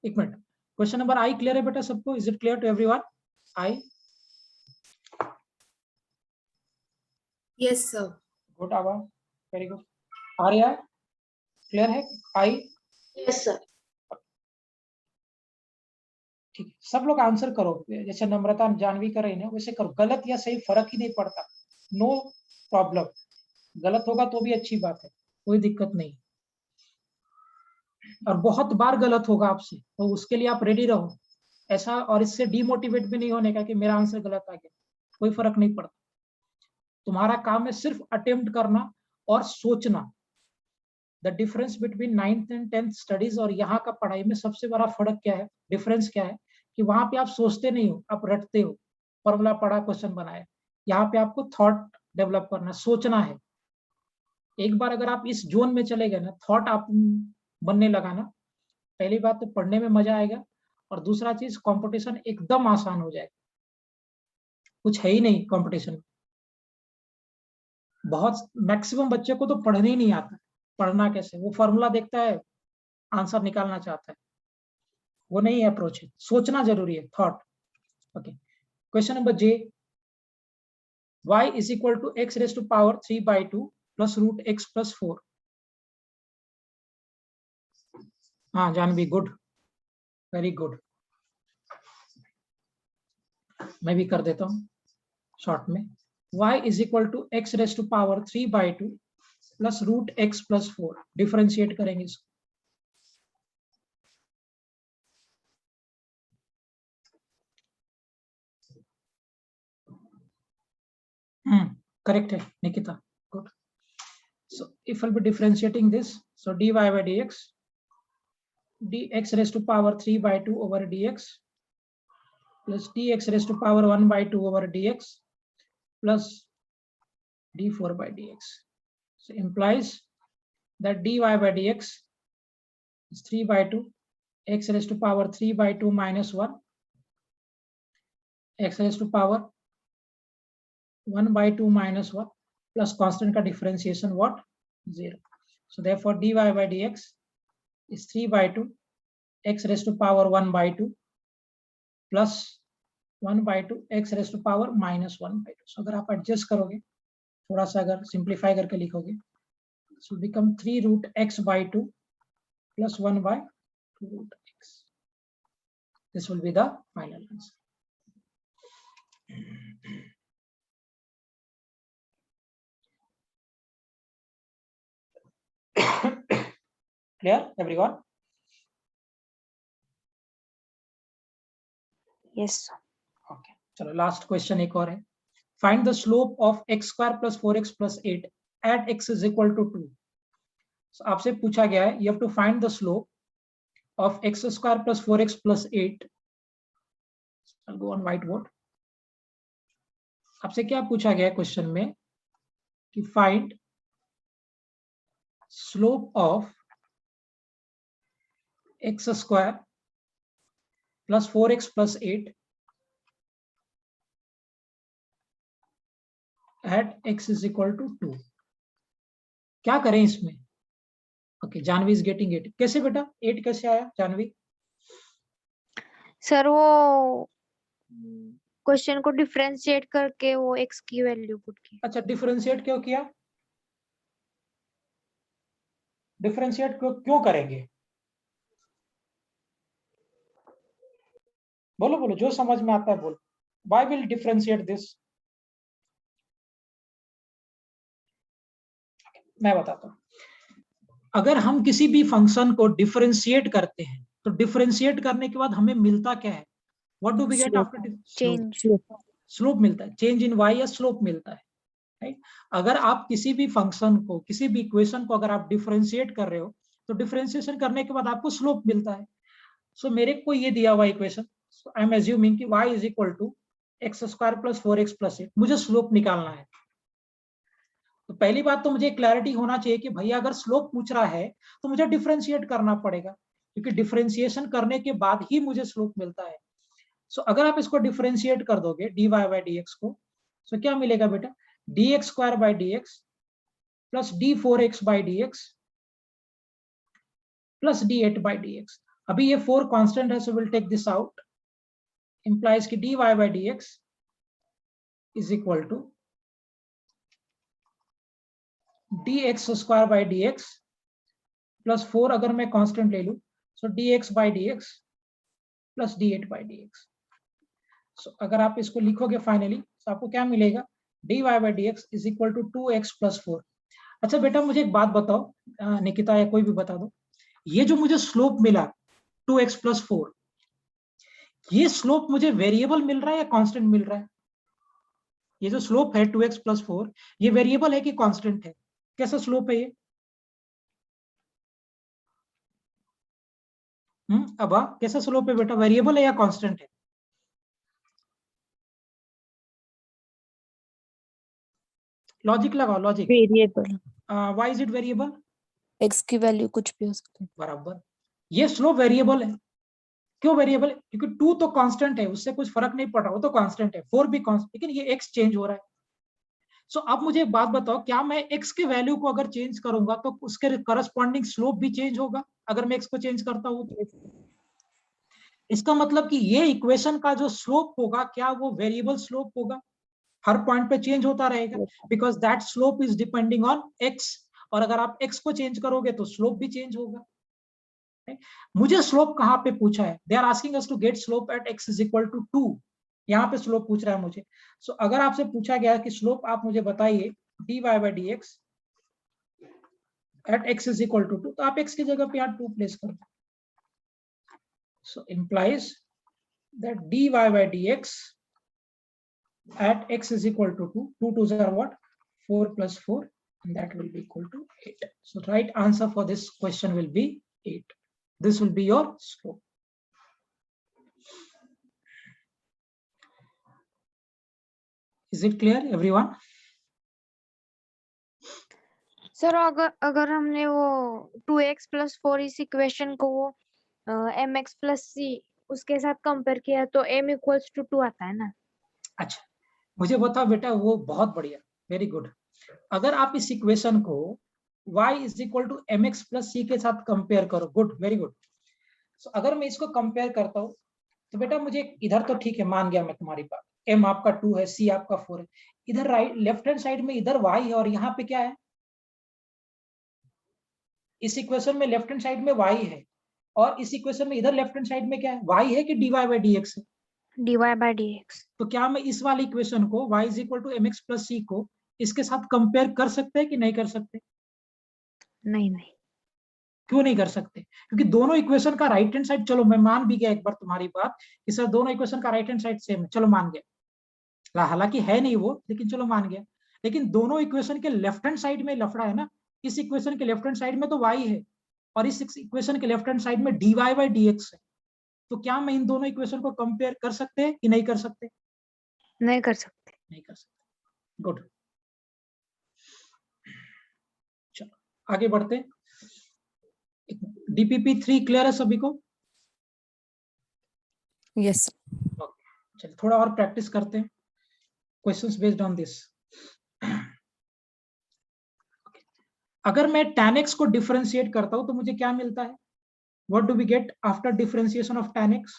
एक मिनट. क्वेश्चन नंबर I क्लियर है बेटा सबको? Is it clear to everyone? I. Yes, sir. Good Aava, very good. Arya clear है? I. Yes, sir. ठीक है, सब लोग आंसर करो, जैसे नम्रता जानवी कर रही है वैसे करो. गलत या सही फर्क ही नहीं पड़ता, नो प्रॉब्लम. गलत होगा तो भी अच्छी बात है, कोई दिक्कत नहीं. और बहुत बार गलत होगा आपसे, तो उसके लिए आप रेडी रहो ऐसा. और इससे डिमोटिवेट भी नहीं होने का कि मेरा आंसर गलत आ गया, कोई फर्क नहीं पड़ता. तुम्हारा काम है सिर्फ अटेम्प्ट करना और सोचना. The difference between 9th and 10th studies और यहाँ का पढ़ाई में सबसे बड़ा फर्क क्या है, डिफरेंस क्या है, कि वहां पे आप सोचते नहीं हो, आप रटते हो. फॉर्मूला पढ़ा, क्वेश्चन बनाया। यहाँ पे आपको थॉट डेवलप करना, सोचना है। एक बार अगर आप इस जोन में चले गए ना, थॉट आप बनने लगा ना, पहली बात तो पढ़ने में मजा आएगा, और दूसरा चीज कंपटीशन एकदम आसान हो जाएगा। कुछ है ही नहीं कंपटीशन में। बहुत मैक्सिमम बच्चे को तो पढ़ने ही नहीं आता। पढ़ना कैसे, वो फॉर्मूला देखता है, आंसर निकालना चाहता है, वो नहीं अप्रोच है। सोचना जरूरी है, thought. Okay, question number J, y is equal to x raised to power 3/2 plus root x plus 4. हाँ जानवी, गुड, वेरी गुड। मैं भी कर देता हूँ शॉर्ट में। y is equal to x raised to power 3/2 plus root x plus 4. Differentiate करेंगे इसको। Correct है Nikita, good. So if I'll be differentiating this, so dy by dx, dx raised to power 3/2 over dx plus dx raised to power 1/2 over dx plus d4 by dx. So implies that dy by dx is 3/2, x raised to power 3/2 minus 1, x raised to power 1/2 minus 1 plus constant का differentiation what? 0. So therefore dy by dx is 3/2 x raised to power 1/2 plus 1/2 x raised to power minus 1/2. So अगर आप adjust करोगे, थोड़ा सा अगर simplify करके लिखोगे, so become 3 root x by 2 plus 1/2 root x. This will be the final answer. Clear everyone? Yes. Okay, चलो last question एक और है। Find the slope of x square plus 4x plus 8 at x is equal to 2। आपसे पूछा गया है, you have to find the slope of x square plus 4x plus 8। I'll go on whiteboard. आपसे क्या पूछा गया है क्वेश्चन में कि find slope of x square plus 4x plus 8 at x is equal to 2। क्या करें इसमें? Okay, Janvi is getting 8। कैसे बेटा 8 कैसे आया जानवी? सर वो क्वेश्चन को डिफरेंशिएट करके वो x की वैल्यू पुट की। अच्छा, डिफरेंशिएट क्यों किया? डिफरेंशिएट क्यों करेंगे? बोलो बोलो, जो समझ में आता है बोलो। Why will differentiate this? मैं बताता हूँ। अगर हम किसी भी फंक्शन को डिफरेंशिएट करते हैं तो डिफरेंशिएट करने के बाद हमें मिलता क्या है? What do we get after change. Slope मिलता है। चेंज इन y या स्लोप मिलता है, राइट? अगर आप किसी भी फंक्शन को, किसी भी इक्वेशन को अगर आप डिफरेंशिएट कर रहे हो तो डिफरेंशिएशन करने के बाद आपको स्लोप मिलता है। सो मेरे को ये दिया हुआ इक्वेशन, आई एम एज्यूमिंग कि y is equal to x square plus 4x plus 8। मुझे स्लोप निकालना है। तो पहली बात तो मुझे क्लैरिटी होना चाहिए कि भैया अगर स्लोप पूछ रहा है तो मुझे डिफरेंशिएट करना पड़ेगा, क्योंकि डिफरेंशिएशन करने के बाद ही मुझे स्लोप मिलता है। सो अगर आप इसको डिफरेंशिएट कर दोगे dy बाई dx को, सो क्या मिलेगा बेटा? dx square by dx plus d4x by dx plus d8 by dx। अभी ये 4 कांस्टेंट है, so will take this out. Implies कि dy by dx is equal to dx square by dx plus 4, अगर मैं कांस्टेंट ले लूं so dx by dx plus d8 by dx। So अगर आप इसको लिखोगे फाइनली तो आपको क्या मिलेगा? dy by dx is equal to 2x plus 4। अच्छा बेटा मुझे एक बात बताओ, निकिता या कोई भी बता दो, ये जो मुझे स्लोप मिला 2x प्लस 4, ये स्लोप मुझे वेरिएबल मिल रहा है या कांस्टेंट मिल रहा है? ये जो स्लोप है 2x प्लस 4, ये वेरिएबल है कि कांस्टेंट है? कैसा स्लोप है ये? अब कैसा स्लोप है बेटा? वेरिएबल है या कांस्टेंट है? लॉजिक लगाओ, logic. Variable why is it variable? x की वैल्यू कुछ भी हो सकती है। बराबर, ये स्लोप वेरिएबल है। क्यों वेरिएबल है? क्योंकि 2 तो कांस्टेंट है, उससे कुछ फर्क नहीं पड़ रहा, वो तो कांस्टेंट है, 4 भी कांस्टेंट, लेकिन ये x चेंज हो रहा है। सो अब मुझे एक बात बताओ, क्या मैं x के वैल्यू को अगर चेंज करूंगा तो उसके करस्पॉन्डिंग स्लोप भी चेंज होगा अगर मैं x को चेंज करता हूं तो? इसका मतलब कि ये इक्वेशन का जो स्लोप होगा, क्या वो वेरिएबल स्लोप होगा, हर पॉइंट पे चेंज होता रहेगा, because that slope is depending on x। और अगर आप x को चेंज करोगे तो स्लोप भी चेंज होगा। मुझे स्लोप कहां पे पूछा है? They are asking us to get slope at x is equal to 2। यहाँ पे स्लोप पूछ रहा है मुझे। सो अगर आपसे पूछा गया कि स्लोप आप मुझे बताइए dy by dx at x is equal to 2, तो आप x की जगह पे यहाँ 2 प्लेस कर दो। सो implies that dy by dx at x is equal to 2, 2 2s are what? 4 plus 4, and that will be equal to 8. So right answer for this question will be 8. This will be your slope. Is it clear everyone? Sir अगर हमने वो 2x + 4 इस equation को वो mx + c उसके साथ compare किया तो m = 2 आता है ना? अच्छा, मुझे बताओ बेटा, वो बहुत बढ़िया, वेरी गुड। अगर आप इस इक्वेशन को y is equal to mx plus c के साथ कंपेयर करो, गुड, वेरी गुड। सो अगर मैं इसको कंपेयर करता हूँ तो बेटा मुझे इधर तो ठीक है, मान गया मैं तुम्हारी बात, m आपका 2 है, c आपका 4 है, इधर राइट लेफ्ट हैंड साइड में इधर y है और यहाँ पे क्या है? इस इक्वेशन में लेफ्ट हैंड साइड में y है और इस इक्वेशन में इधर लेफ्ट हैंड साइड में क्या है? y है कि dy by dx है? dy by dx। तो क्या मैं इस वाले इक्वेशन को y is equal to mx plus c को इसके साथ कंपेयर कर सकते हैं कि नहीं कर सकते? नहीं नहीं। क्यों नहीं कर सकते? क्योंकि दोनों इक्वेशन का राइट हैंड साइड, चलो मैं मान भी गया एक बार तुम्हारी बात कि सर दोनों इक्वेशन का राइट हैंड साइड सेम है, चलो मान गया, हालांकि है नहीं वो, लेकिन चलो मान गया। लेकिन दोनों इक्वेशन के लेफ्ट हैंड साइड में लफड़ा है ना, इस इक्वेशन के लेफ्ट हैंड साइड में तो y है और इस इक्वेशन के लेफ्ट हैंड साइड में dy by dx है। तो क्या मैं इन दोनों इक्वेशन को कंपेयर कर सकते हैं कि नहीं कर सकते? नहीं कर सकते। नहीं कर सकते, गुड। चलो आगे बढ़ते हैं। DPP 3 क्लियर है सभी को? यस। चलिए थोड़ा और प्रैक्टिस करते हैं क्वेश्चंस बेस्ड ऑन दिस। अगर मैं tan x को डिफरेंशिएट करता हूं तो मुझे क्या मिलता है? What do we get after differentiation of tan x?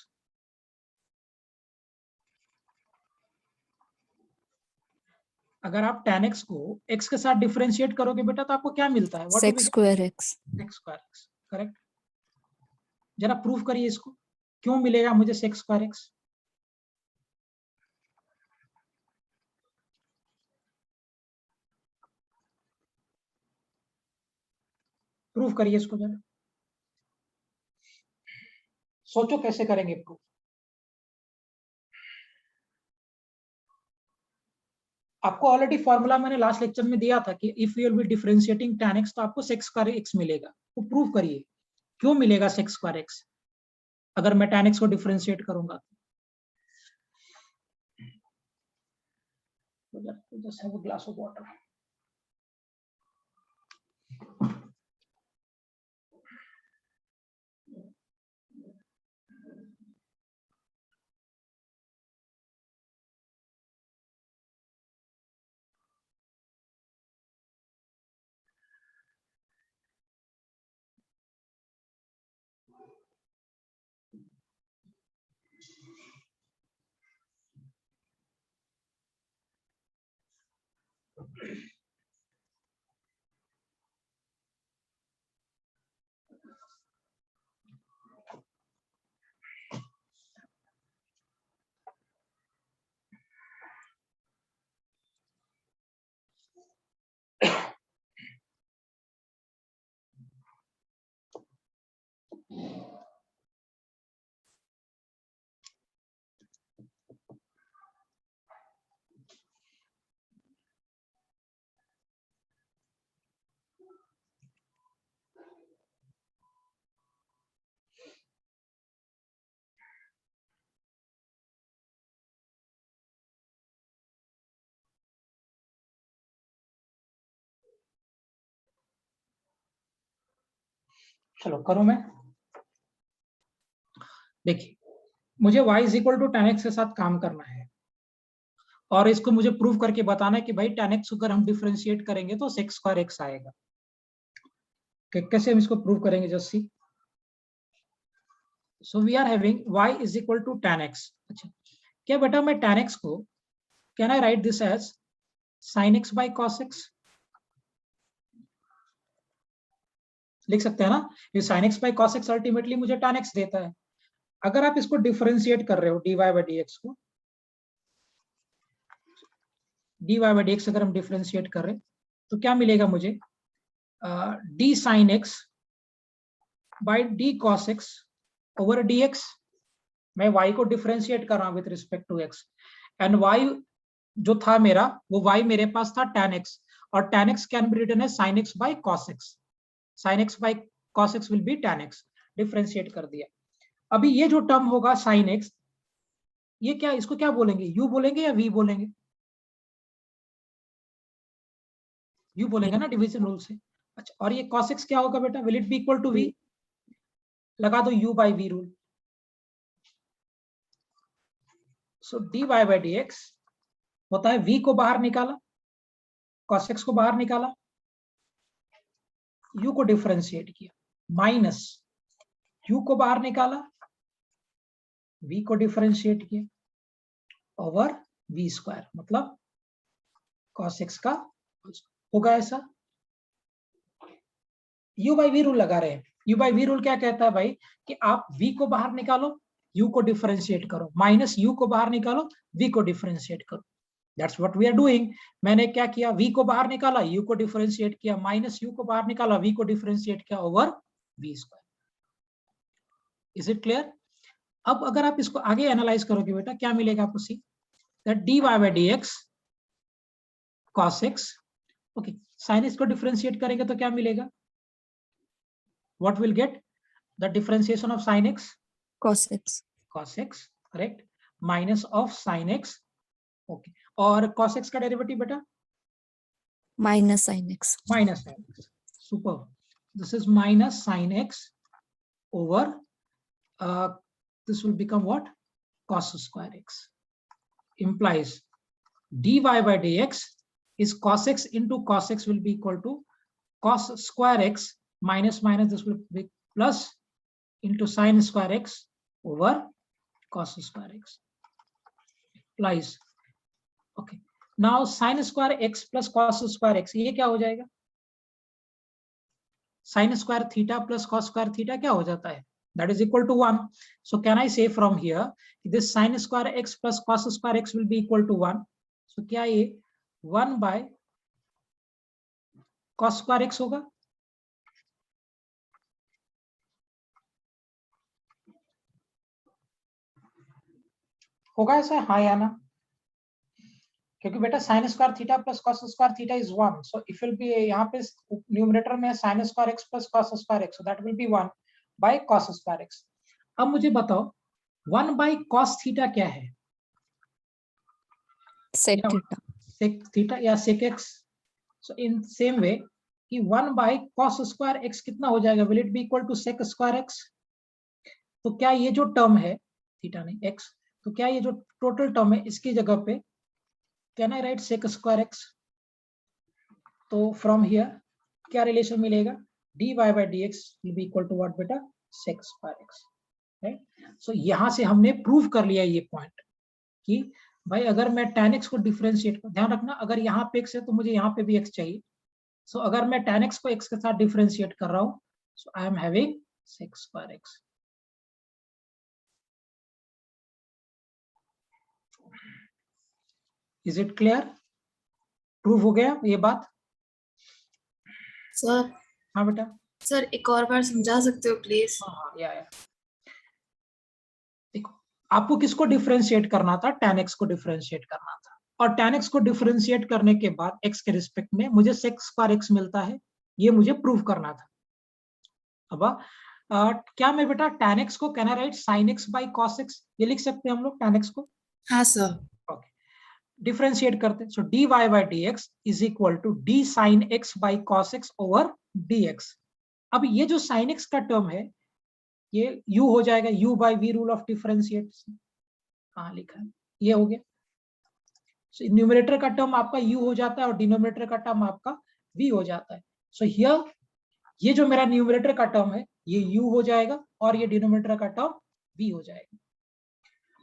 अगर आप tan x को x के साथ डिफरेंशिएट करोगे बेटा तो आपको क्या मिलता है? What do we sec square x। Get? x square x, correct. जरा प्रूफ करिए इसको, क्यों मिलेगा मुझे sec स्क्वायर x? प्रूफ करिए इसको जरा, सोचो कैसे करेंगे प्रूफ। आपको ऑलरेडी फॉर्मूला मैंने लास्ट लेक्चर में दिया था कि if you will be differentiating tan x तो आपको sec स्क्वायर x मिलेगा। तो प्रूफ करिए क्यों मिलेगा sec स्क्वायर x अगर मैं tan x को डिफरेंशिएट करूंगा तो। Just have a glass of water. चलो करूं मैं। देखिए मुझे y is equal to tan x के साथ काम करना है और इसको मुझे प्रूव करके बताना है कि भाई tan x अगर हम डिफरेंशिएट करेंगे तो sec स्क्वायर x आएगा। कैसे हम इसको प्रूव करेंगे, just see. So we are having y is equal to tan x। अच्छा क्या बेटा मैं tan x को can I write this as sin x by cos x, लिख सकते हैं ना। ये sin x by cos x ultimately मुझे tan x देता है। अगर आप इसको डिफरेंशिएट कर रहे हो dy by dx को, dy by dx अगर हम डिफरेंशिएट कर रहे हैं तो क्या मिलेगा मुझे, d sin x by d cos x over dx। मैं y को डिफरेंशिएट कर रहा हूं with respect to x and y जो था मेरा वो y मेरे पास था tan x और tan x can be written as sin x by cos x। sin x by cos x will be tan x। Differentiate कर दिया। अभी ये जो टर्म होगा sin x, ये क्या, इसको क्या बोलेंगे, u बोलेंगे या v बोलेंगे? u बोलेंगे ना डिवीजन रूल से। अच्छा और ये cos x क्या होगा बेटा, will it be equal to v? लगा दो u by v rule. So dy by dx होता है v को बाहर निकाला, cos x को बाहर निकाला, u को डिफरेंशिएट किया, माइनस u को बाहर निकाला, v को डिफरेंशिएट किया ओवर v स्क्वायर, मतलब cos x का होगा ऐसा। u by v रूल लगा रहे हैं। u by v रूल क्या कहता है भाई कि आप v को बाहर निकालो, u को डिफरेंशिएट करो, माइनस u को बाहर निकालो, v को डिफरेंशिएट करो। That's what we are doing. मैंने क्या किया, v को बाहर निकाला, u को डिफरेंशिएट किया, माइनस u को बाहर निकाला, v को डिफरेंशिएट किया over v square. Is it clear? अब अगर आप इसको आगे एनालाइज करोगे बेटा क्या मिलेगा आपको, see that dy by dx cos x, okay sin x को डिफरेंशिएट करेंगे तो क्या मिलेगा, what will get, the differentiation of sin x cos x, correct, minus of sin x, okay और cos x का डेरिवेटिव बेटा minus sin x, minus sin x, super, this is minus sin x over this will become what, cos square x, implies dy by dx is cos x into cos x will be equal to cos square x minus this will be plus into sin square x over cos square x, implies, okay now sin square x plus cos square x, ये क्या हो जाएगा, sin square theta plus cos square theta क्या हो जाता है, that is equal to 1. So can I say from here this sin square x plus cos square x will be equal to 1. So क्या ये 1 by cos square x होगा, होगा ऐसा, हाँ या ना, क्योंकि बेटा sin square theta plus cos square theta is 1, so if will be, यहाँ पे न्यूमरेटर में sin square x plus cos square x, so that will be 1 by cos square x। अब मुझे बताओ 1 by cos थीटा क्या है, sec theta, sec theta या sec x। So in same way कि 1 by cos स्क्वायर x कितना हो जाएगा, will it be equal to sec square x। तो क्या ये जो टर्म है थीटा नहीं x, तो क्या ये जो टोटल टर्म है इसकी जगह पे can I right sec square x। तो फ्रॉम हियर क्या रिलेशन मिलेगा, dy by dx will be equal to what बेटा, sec स्क्वायर x, राइट। सो यहाँ से हमने प्रूव कर लिया ये पॉइंट कि भाई अगर मैं tan x को डिफरेंशिएट, ध्यान रखना अगर यहाँ पे x है तो मुझे यहाँ पे भी x चाहिए। सो अगर मैं tan x को x के साथ डिफरेंशिएट कर रहा हूँ, so I am having sec square x। Is it clear, prove हो गया ये बात? सर हाँ बेटा, सर एक और बार समझा सकते हो प्लीज? हाँ या देखो आपको किसको डिफरेंशिएट करना था, tan x को डिफरेंशिएट करना था, और tan x को डिफरेंशिएट करने के बाद x के रिस्पेक्ट में मुझे sec स्क्वायर x मिलता है, ये मुझे प्रूव करना था। अब क्या मैं बेटा tan x को can I right sin x by cos x, ये लिख सकते हैं हम लोग tan x को? हाँ सर। ओके डिफरेंशिएट करते हैं, so dy by dx is equal to d sin x by cos x over dx। अब ये जो sin x का टर्म है ये u हो जाएगा u by v rule of differentiate. कहाँ लिखा है, ये हो गया। न्यूमरेटर का टर्म आपका u हो जाता है और डिनोमिनेटर का टर्म आपका v हो जाता है। सो हियर ये जो मेरा न्यूमरेटर का टर्म है ये u हो जाएगा और ये डिनोमिनेटर का टर्म v हो जाएगा।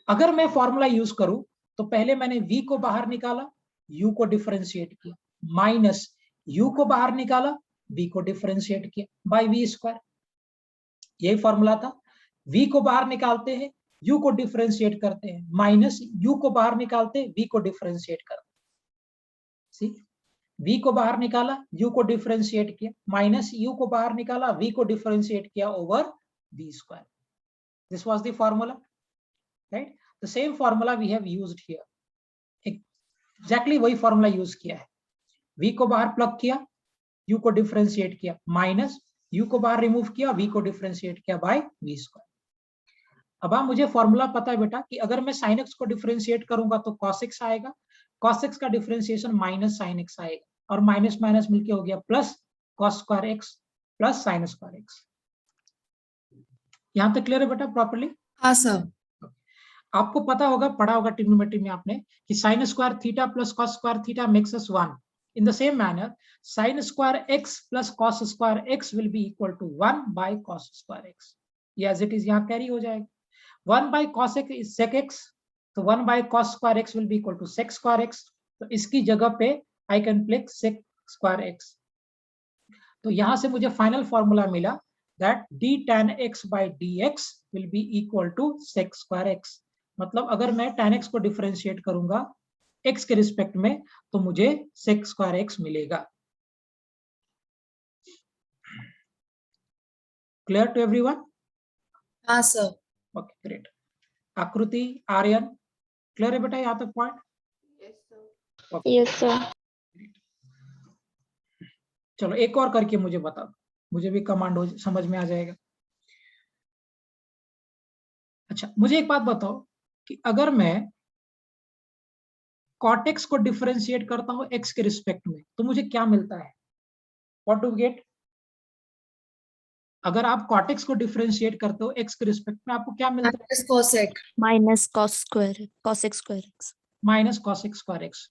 अगर मैं फॉर्मूला यूज करूं तो पहले मैंने v को बाहर निकाला, u को डिफरेंशिएट किया, माइनस u को बाहर निकाला, v को डिफरेंशिएट किया बाय v स्क्वायर। यही फॉर्मूला था। v को बाहर निकालते हैं, u को डिफरेंशिएट करते हैं, माइनस u को बाहर निकालते हैं, v को डिफरेंशिएट करते हैं। v को बाहर निकाला, u को डिफरेंशिएट किया, माइनस u को बाहर निकाला, v को डिफरेंशिएट किया over v square. This was the formula, right? The same formula we have used here. Exactly वही फॉर्मूला यूज किया है। v को बाहर प्लग किया, u को डिफरेंशिएट किया, माइनस u को बाहर रिमूव किया, v को डिफरेंशिएट किया बाय v स्क्वायर। अब मुझे फॉर्मूला पता है बेटा कि अगर मैं sin x को डिफरेंशिएट करूंगा तो cos x आएगा, cos x का डिफरेंशिएशन माइनस sin x आएगा और माइनस माइनस मिलके हो गया plus cos square x plus sin square x। यहां तक क्लियर है बेटा प्रॉपर्ली? हाँ सर। आपको पता होगा, पढ़ा होगा ट्रिग्नोमेट्री में आपने कि sin square theta plus cos square theta makes us 1। In the same manner, sin square x plus cos square x will be equal to 1 by cos square x. ये as it is यहाँ carry हो जाएगा। 1 by cos x is sec x, तो 1 by cos square x will be equal to sec square x. तो इसकी जगह पे I can plug sec square x. तो यहाँ से मुझे फाइनल फॉर्मूला मिला that d tan x by dx will be equal to sec square x. मतलब अगर मैं tan x को डिफरेंशिएट करूंगा x के रिस्पेक्ट में तो मुझे sec स्क्वायर x मिलेगा। Clear to everyone? हाँ sir. Okay great. Aakriti, Aryan, clear है बेटा यहाँ तक पॉइंट? Yes, sir. चलो एक और करके मुझे बता दो, मुझे भी कमांड समझ में आ जाएगा। अच्छा मुझे एक बात बताओ कि अगर मैं cot x को डिफरेंशिएट करता हूं x के रिस्पेक्ट में तो मुझे क्या मिलता है? What do get? अगर आप cot x को डिफरेंशिएट करते हो x के रिस्पेक्ट में आपको क्या मिलता है? Minus cosec. Minus cos x square x। Minus cos x square x।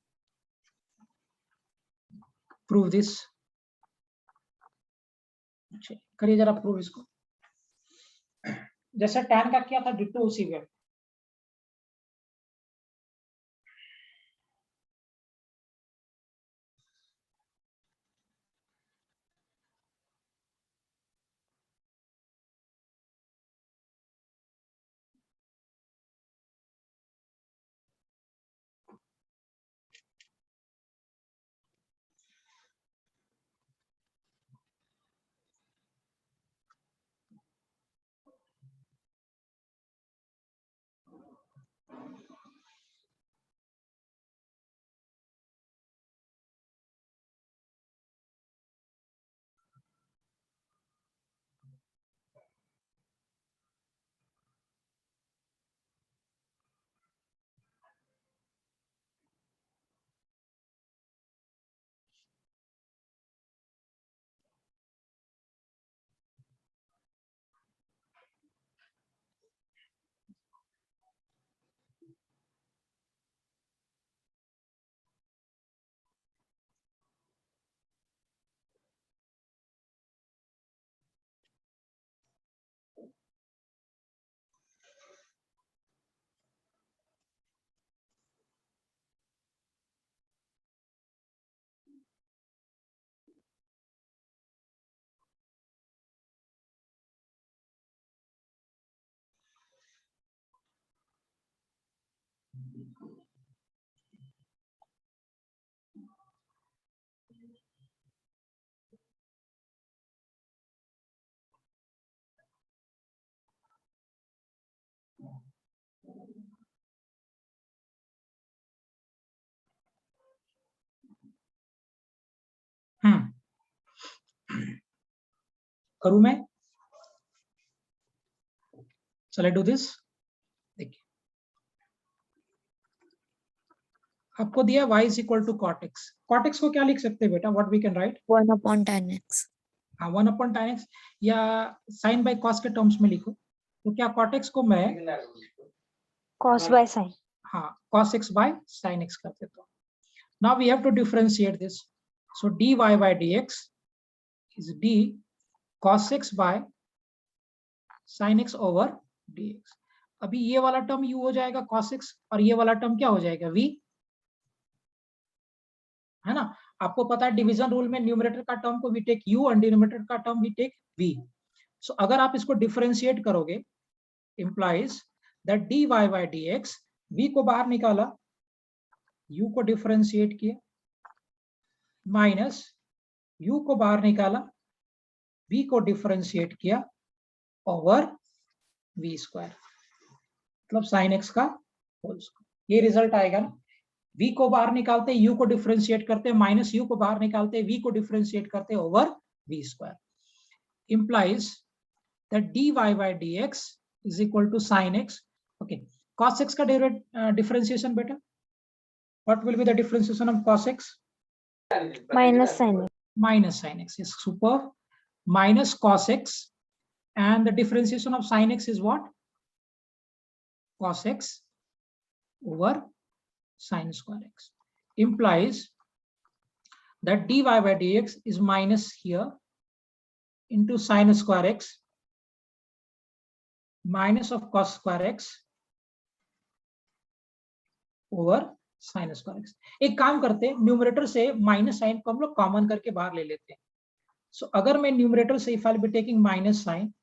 Prove this. करिए जरा प्रूव इसको। जैसा tan का किया था डिट्टो उसी वे। करूं मैं? Shall I do this? देखिए आपको दिया y is equal to cot x। cot x को क्या लिख सकते हैं बेटा? What we can write? 1/tan x। हाँ 1/tan x या sin बाय cos के टर्म्स में लिखो तो क्या cot x को मैं cos by sin. हाँ cos x by sin x कर देता हूँ. Now we have to differentiate this. So dy by dx is d cos x by sin x over dx. अभी ये वाला टर्म u हो जाएगा cos x और ये वाला टर्म क्या हो जाएगा v, है ना. आपको पता है डिवीजन रूल में न्यूमरेटर का टर्म को वी टेक u और डिनोमिनेटर का टर्म वी टेक v. सो अगर आप इसको डिफरेंशिएट करोगे implies that dy by dx, v को बाहर निकाला, u को डिफरेंशिएट किया, माइनस u को बाहर निकाला, v को डिफरेंशिएट किया ओवर v स्क्वायर, मतलब साइन एक्स का होल स्क्वायर. ये रिजल्ट आएगा ना. v को बाहर निकालते u को डिफरेंशिएट करते, माइनस u को बाहर निकालते v को डिफरेंशिएट करते over v square. Implies that dy by dx is equal to sin x. Okay, cos x का differentiation बेटा, what will be the differentiation of cos x? Minus sin x. Minus sin x. Yes, super. Minus cos x, and the differentiation of sin x is what? Cos x over sin square x. Implies that dy by dx is minus here into sin square x minus of cos square x over sin square x. एक काम करते हैं, numerator से minus sine को हम लोग common करके बाहर ले लेते हैं. सो अगर मैं न्यूमरेटर से if I be taking minus sine,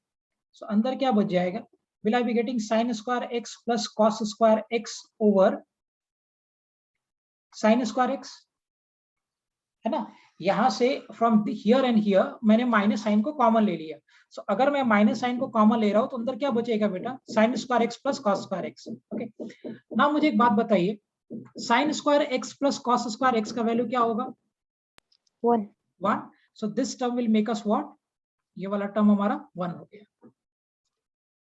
so अंदर क्या बच जाएगा, will I be getting sine square x plus cos square x over sine square x, है ना. यहां से फ्रॉम हियर एंड हियर मैंने माइनस साइन को कॉमन ले लिया. सो अगर मैं माइनस साइन को कॉमन ले रहा हूं तो अंदर क्या बचेगा बेटा, sine square x plus cos square x. Okay, now मुझे एक बात बताइए, sine square x plus cos square x का वैल्यू क्या होगा? 1. 1. So this term will make us what, ये वाला टर्म हमारा 1 हो गया,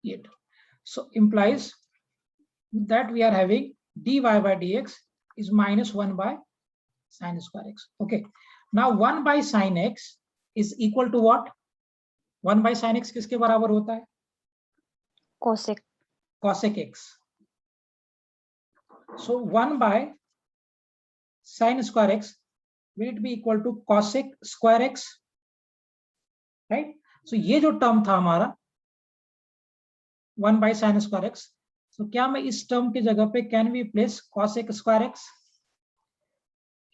ये term. So implies that we are having dy by dx is minus 1 by sin square x. Okay, now 1 by sin x is equal to what? 1 by sin x किसके बराबर होता है? Cosec. Cosec x. So 1 by sin square x, will it be equal to cosec square x, right? So ये जो term था हमारा 1 by sin square x, so क्या मैं इस टर्म की जगह पे can we place cosec square x?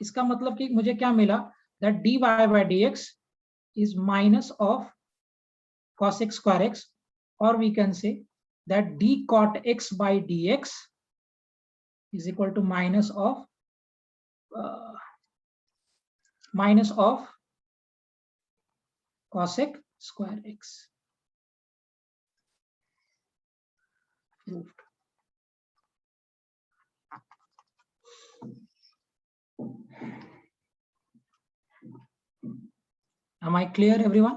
इसका मतलब कि मुझे क्या मिला, that dy by dx is minus of cosec square x, or we can say that d cot x by dx is equal to minus of cosec square x. Proved. Am I clear everyone?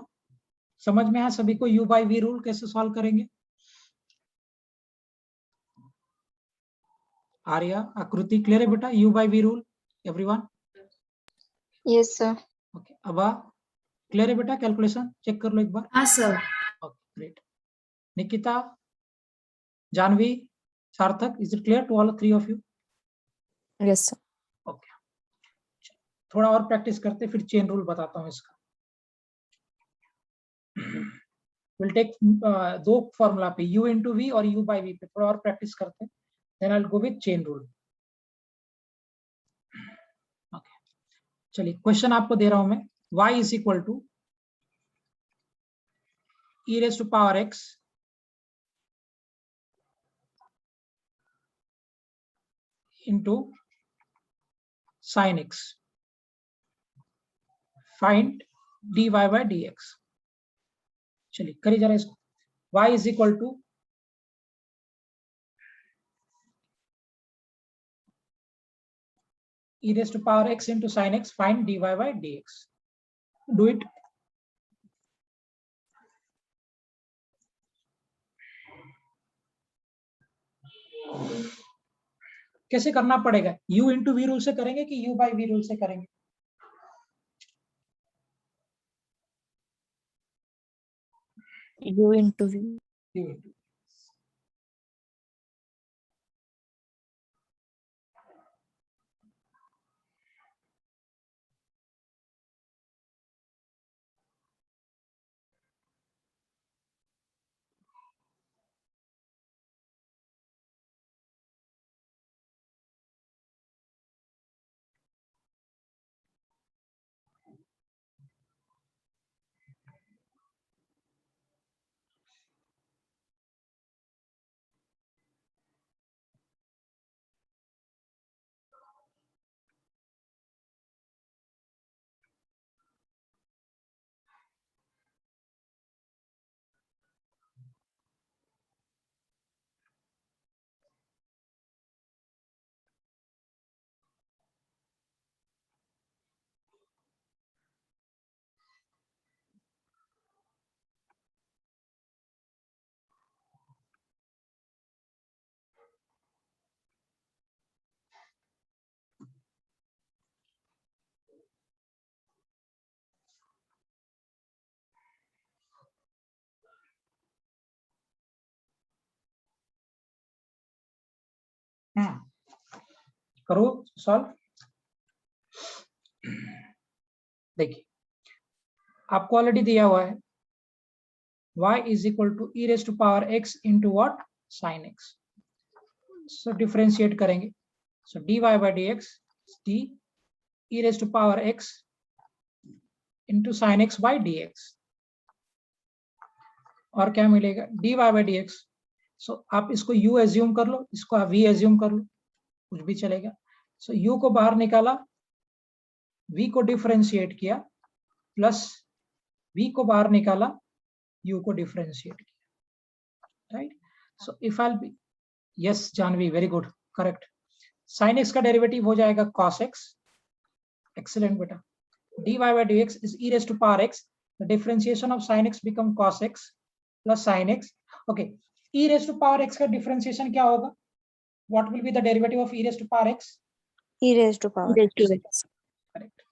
समझ में आया सभी को u by v rule कैसे solve करेंगे? Arya, Aakriti, clear है बेटा u by v rule everyone? Yes sir. Okay, अब क्लियर है बेटा, कैलकुलेशन चेक कर लो एक बार. हाँ sir. Okay, great. Nikita, Janvi, Sarthak, is it clear to all three of you? Yes, sir. Okay, थोड़ा और प्रैक्टिस करते फिर चेन रूल बताता हूँ इसका. विल टेक दो फॉर्मूला पे u इंटू वी और u बाई वी पे थोड़ा और प्रैक्टिस करते हैं, then I will go with chain rule. Okay, चलिए क्वेश्चन आपको दे रहा हूं मैं. y is equal to e raise to power x into sine x, find dy by dx. चलिए करिए जरा इसको. y is equal to e raised to power x into sin x, find dy by dx. Do it. कैसे करना पड़ेगा? u into v rule से करेंगे कि u बाई वी रूल से करेंगे? U into V. U into V. करो solve. देखिए आपको ऑलरेडी दिया हुआ है y is equal to e raised to power x into what? Sin x. So differentiate करेंगे, so dy by dx is d e raised to power x into sin x by dx, और क्या मिलेगा dy by dx। so आप इसको u assume कर लो, इसको आप v assume कर लो, कुछ भी चलेगा। so u को बाहर निकाला, v को डिफरेंशिएट किया, प्लस v को बाहर निकाला, u को डिफरेंशिएट किया, right. So if I be, yes Janvi very good, correct. sin x का डेरिवेटिव हो जाएगा cos x, एक्सीलेंट बेटा। dy by dx is e raised to power x, the differentiation of sin x become cos x plus sin x। okay, e raised to power x का differentiation क्या होगा? what will be the derivative of e raised to power x? E raised to power Raised to x. X. Correct.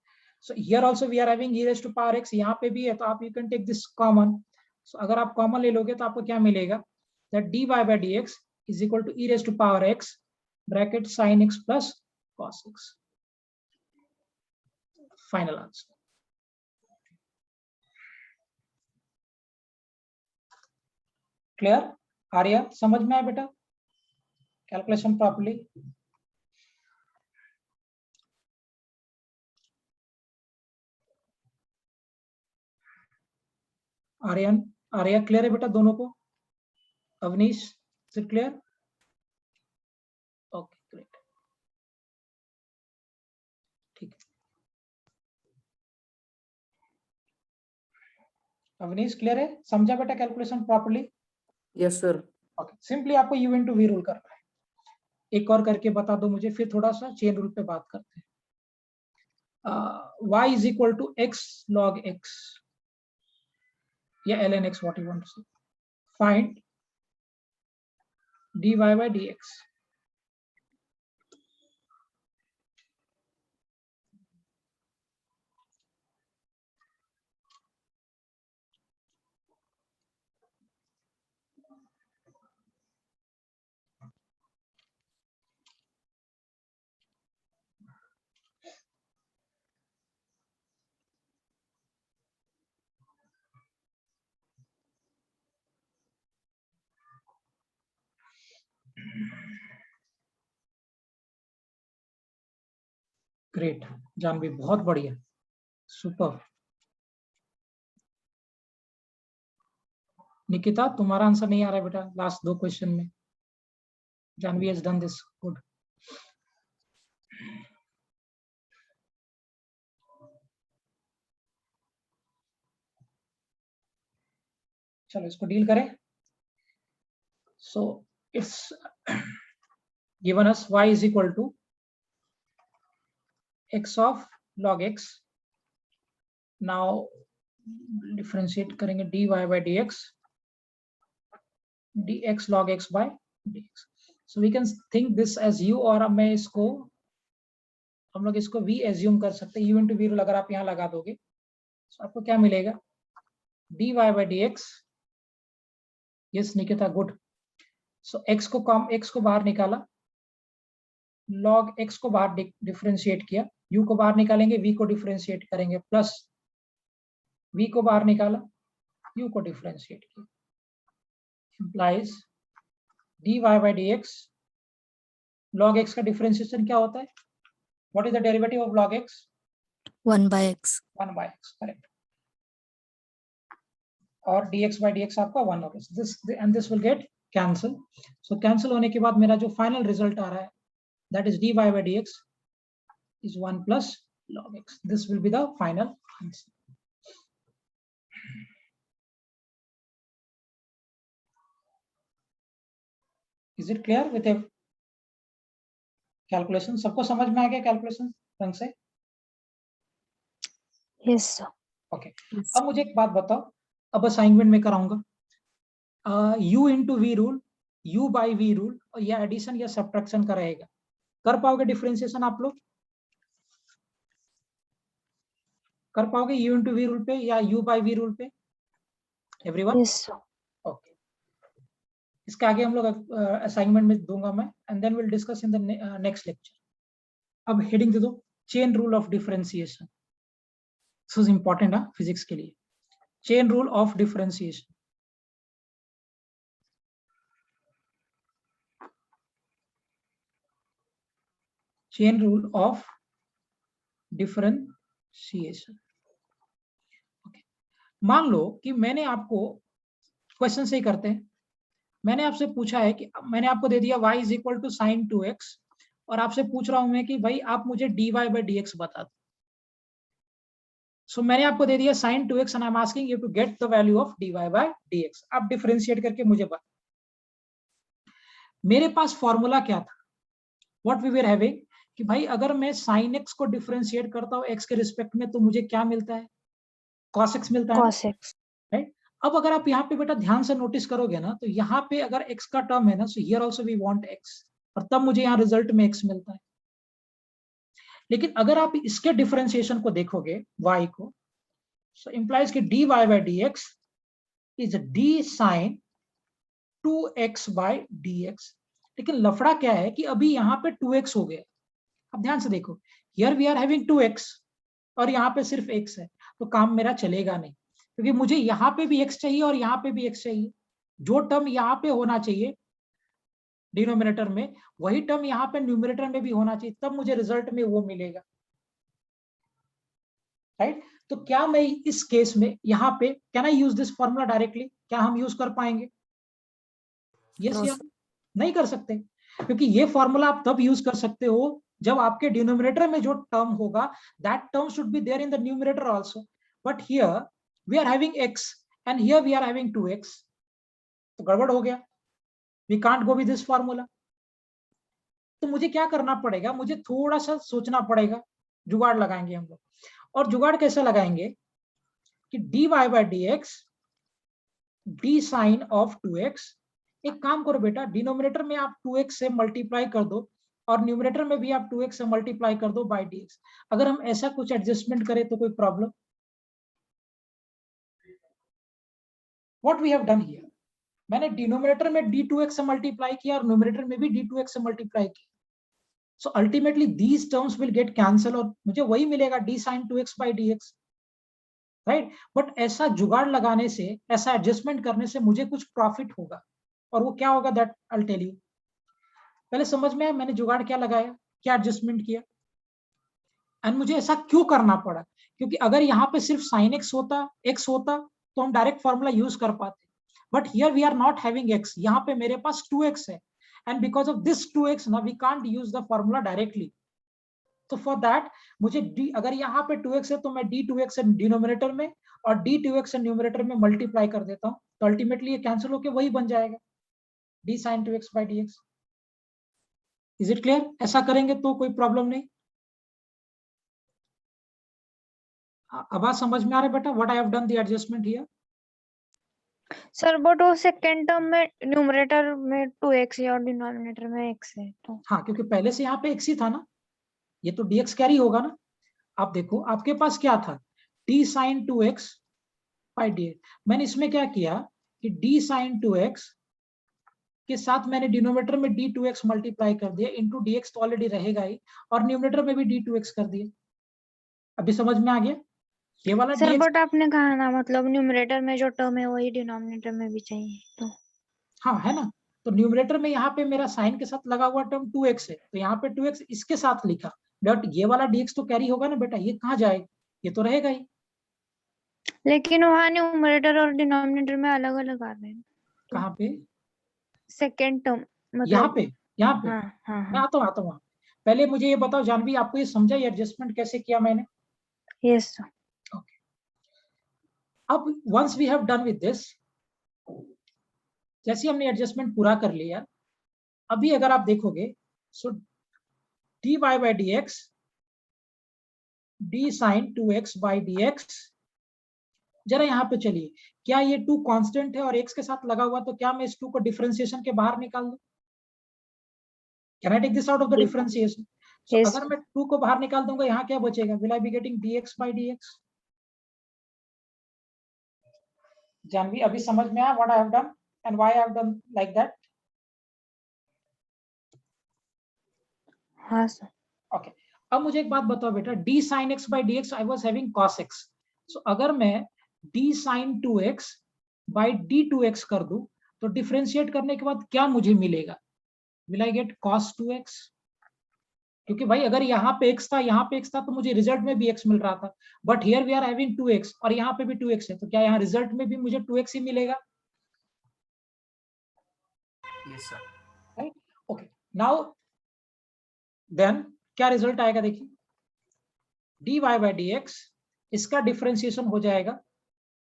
So here also we are having e raised to power x, यहाँ पे भी है, तो आप you can take this common। so अगर आप common ले लोगे तो आपको क्या मिलेगा? that dy by dx is equal to e raised to power x bracket sin x plus cos x। Final answer. Clear? Arya समझ में आया बेटा? Calculation properly. Aryan, Arya clear है बेटा दोनों को? Avneesh is clear? Okay great, ठीक है। अवनीश क्लियर है? समझा बेटा calculation properly? Yes sir. Okay, simply आपको u into v रूल करना है। एक और करके बता दो मुझे, फिर थोड़ा सा चेन रूल पे बात करते हैं। y is equal to x log x या ln x, what you want to say, find dy by dx। Great Janvi, बहुत बढ़िया, सुपर। निकिता तुम्हारा आंसर नहीं आ रहा है बेटा लास्ट दो क्वेश्चन में। Janvi has done this good. चलो इसको डील करें। So it's given us y is equal to x of log x। Now differentiate करेंगे dy by dx, dx log x by dx। so we can think this as u, और मैं इसको, हम लोग इसको v एज्यूम कर सकते हैं। u into v रूल अगर आप यहाँ लगा दोगे तो आपको क्या मिलेगा? dy by dx yes Nikita, good. So x को बाहर निकाला, log x को बाहर डिफरेंशिएट किया, u को बाहर निकालेंगे, v को डिफरेंशिएट करेंगे, प्लस v को बाहर निकाला, u को डिफरेंशिएट किया, implies dy by dx, log x का डिफरेंशिएशन क्या होता है? What is the derivative of log x? 1 by x. 1 by x, correct. और dx by dx आपका 1 होगा, this and this will get cancel. So cancel होने के बाद मेरा जो फाइनल रिजल्ट आ रहा है, that is dy by dx is 1 plus log x. This will be the final answer. Is it clear with a calculation? सबको समझ में आ गया कैलकुलेशन ढंग से? Yes sir. ओके, अब मुझे एक बात बताओ, अब असाइनमेंट में कराऊंगा, u into v rule, u by v rule, और या एडिशन या सब्ट्रैक्शन का रहेगा। कर पाओगे डिफरेंशिएशन आप लोग? कर पाओगे u इंटू वी रूल पे या u बाई वी रूल पे? एवरीवन? Yes sir. ओके, इसके आगे हम लोग असाइनमेंट में दूंगा मैं, and then will discuss in the next lecture. अब हेडिंग दे दो, chain rule of differentiation. This is important है फिजिक्स के लिए। Chain rule of differentiation. Chain rule of differentiation. Okay, मान लो कि मैंने आपको क्वेश्चन से ही करते हैं, मैंने आपसे पूछा है कि मैंने आपको दे दिया y is equal to sine 2x, और आपसे पूछ रहा हूं मैं कि भाई आप मुझे dy by dx बता दो। सो मैंने आपको दे दिया sine 2x and I am asking you to get the value of dy by dx। आप डिफरेंशिएट करके मुझे बता। मेरे पास फॉर्मूला क्या था, व्हाट वी वर हैविंग, कि भाई अगर मैं साइन x को डिफरेंशिएट करता हूं x के रिस्पेक्ट में तो मुझे क्या मिलता है? cos x मिलता है, cos x। राइट। अब अगर आप यहाँ पे बेटा ध्यान से नोटिस करोगे ना, तो यहाँ पे अगर x का टर्म है ना, so here also we want x, और तब मुझे यहाँ रिजल्ट में x मिलता है। लेकिन अगर आप इसके डिफरेंशिएशन को देखोगे y को, सो इंप्लाइज कि dy by dx is d sin 2x by dx। लेकिन लफड़ा क्या है कि अभी यहाँ पे 2x हो गया। अब ध्यान से देखो, here we are having 2x और यहाँ पे सिर्फ x है, तो काम मेरा चलेगा नहीं, क्योंकि मुझे यहाँ पे भी x चाहिए और यहाँ पे भी x चाहिए। जो टर्म यहाँ पे होना चाहिए डिनोमिनेटर में, वही टर्म यहाँ पे न्यूमरेटर में भी होना चाहिए, तब मुझे रिजल्ट में वो मिलेगा, राइट। तो क्या मैं इस केस में यहाँ पे can I use this formula directly? क्या हम यूज कर पाएंगे? यस या नहीं कर सकते, क्योंकि ये फॉर्मूला आप तब यूज कर सकते हो जब आपके डिनोमिनेटर में जो टर्म होगा, that term should be there in the numerator also. But here we are having x and here we are having 2x, तो गड़बड़ हो गया। We can't go with this formula. तो मुझे क्या करना पड़ेगा? मुझे थोड़ा सा सोचना पड़ेगा, जुगाड़ लगाएंगे हम लोग। और जुगाड़ कैसे लगाएंगे कि dy by dx d sine of 2x। एक काम करो बेटा, डिनोमिनेटर में आप 2x से मल्टीप्लाई कर दो और न्यूमरेटर में भी आप 2x से मल्टीप्लाई कर दो बाय dx। अगर हम ऐसा कुछ एडजस्टमेंट करें तो कोई problem? What we have done here, मैंने डिनोमिनेटर में d2x से मल्टीप्लाई किया और न्यूमरेटर में भी d2x से मल्टीप्लाई किया। So ultimately these terms will get cancel और मुझे वही मिलेगा d sin 2x by dx, right. But ऐसा जुगाड़ लगाने से, ऐसा एडजस्टमेंट करने से मुझे कुछ प्रॉफिट होगा, और वो क्या होगा that I will tell you. पहले समझ में आया मैंने जुगाड़ क्या लगाया, क्या एडजस्टमेंट किया, एंड मुझे ऐसा क्यों करना पड़ा? क्योंकि अगर यहाँ पे सिर्फ sin x होता तो हम डायरेक्ट फॉर्मूला यूज कर पाते, but here we are not having x, यहाँ पे मेरे पास 2x है, and because of this 2x ना we can't use the formula directly. तो फॉर दैट मुझे अगर यहाँ पे 2x है तो मैं d2x से डिनोमिनेटर में और d2x से न्यूमरेटर में मल्टीप्लाई कर देता हूँ, तो अल्टीमेटली ये कैंसिल होके वही बन जाएगा d sin 2x by dx। Is it clear? ऐसा करेंगे तो कोई प्रॉब्लम नहीं। अब बात समझ में आ रहा है बेटा, what I have done the adjustment here? Sir but वो सेकंड टर्म में न्यूमरेटर में 2x है और डिनोमिनेटर में x है, तो हाँ, क्योंकि पहले से यहाँ पे x ही था ना, ये तो dx कैरी होगा ना। आप देखो आपके पास क्या था, d sin 2x by dx। मैंने इसमें क्या किया कि d sin 2x के साथ मैंने डिनोमिनेटर में d2x मल्टीप्लाई कर दिया, इंटू dx तो ऑलरेडी रहेगा ही, और न्यूमिनेटर में भी d2x कर दिया। अभी समझ में आ गया? ये वाला सर dx, बट आपने कहा ना मतलब न्यूमरेटर में जो टर्म है वही डिनोमिनेटर में भी चाहिए तो। हाँ है ना, तो न्यूमिनेटर में यहाँ पे मेरा साइन के साथ लगा हुआ टर्म 2x है, तो यहाँ पे 2x इसके साथ लिखा, बट ये वाला dx तो कैरी होगा ना बेटा, ये कहाँ जाएगा, ये तो रहेगा ही। लेकिन वहाँ न्यूमरेटर और डिनोमिनेटर में अलग अलग आ रहे हैं। कहाँ पे? सेकेंड टर्म यहाँ मतलब। पे, यहाँ पे हाँ हाँ मैं हाँ। आता हूँ। पहले मुझे ये बताओ जानवी, आपको ये समझा ये एडजस्टमेंट कैसे किया मैंने? यस। अब once we have done with this, जैसे हमने एडजस्टमेंट पूरा कर लिया, अभी अगर आप देखोगे, सो dy by dx d sin 2x by dx, जरा यहाँ पे चलिए, क्या ये 2 कांस्टेंट है और x के साथ लगा हुआ, तो क्या मैं इस 2 को डिफरेंशिएशन के बाहर निकाल दूं? Can I take this out of the differentiation? So Yes. अगर मैं 2 को बाहर निकाल दूंगा, यहाँ क्या बचेगा? Will I be getting dx by dx? जानवी अभी समझ में आया what I have done and why I have done like that? हाँ सर। ओके, अब मुझे एक बात बताओ बेटा, d sin x by dx I was having cos x, सो अगर मैं d sin 2x by d2x कर दूं, तो डिफरेंशिएट करने के बाद क्या मुझे मिलेगा? Will I get cos 2x? क्योंकि भाई अगर यहाँ पे x था, यहाँ पे x था, तो मुझे रिजल्ट में भी x मिल रहा था, but here we are having 2x और यहाँ पे भी 2x है, तो क्या यहाँ रिजल्ट में भी मुझे 2x ही मिलेगा? Yes sir. Right, okay, now then क्या रिजल्ट आएगा? देखिए, dy by dx, इसका डिफरेंशिएशन हो जाएगा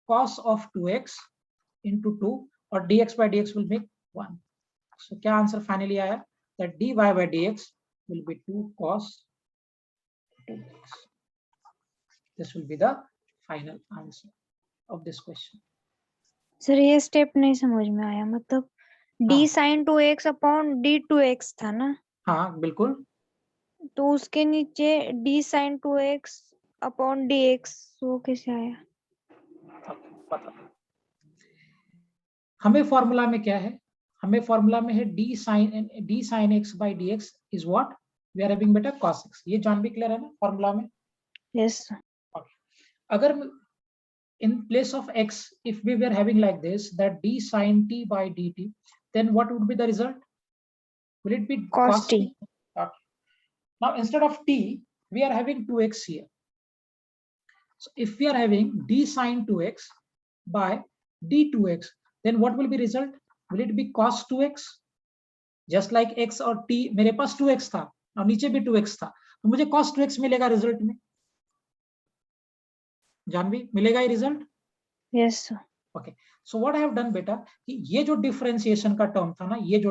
cos of 2x into 2 और dx by dx will make 1. So क्या आंसर फाइनली आया? that dy by dx will be 2 cos 2x. This will be the final answer of this question. Sir ये step नहीं समझ में आया, मतलब d sin 2x upon d2x था ना, हाँ बिल्कुल, तो उसके नीचे d sin 2x upon dx वो कैसे आया? बता, हमें फॉर्मूला में क्या है? हमें फॉर्मूला में है d sin x by dx is what we are having बेटा cos x. ये जान भी क्लियर है ना फॉर्मूला में? यस। अगर in place of x, if we were having like this, that d sin t by dt, then what would be the result? Will it be Cos t. Okay. Now instead of t, we are having 2x here. So if we are having d sin 2x by d2x, then what will be result? Will it be cos 2x? Just like x और t, मेरे पास 2x था और नीचे भी 2x था, तो मुझे cos 2x मिलेगा रिजल्ट में। जानवी मिलेगा ये result? Yes. Okay, so what I have done बेटा, कि ये जो डिफरेंशिएशन का टर्म था ना, ये जो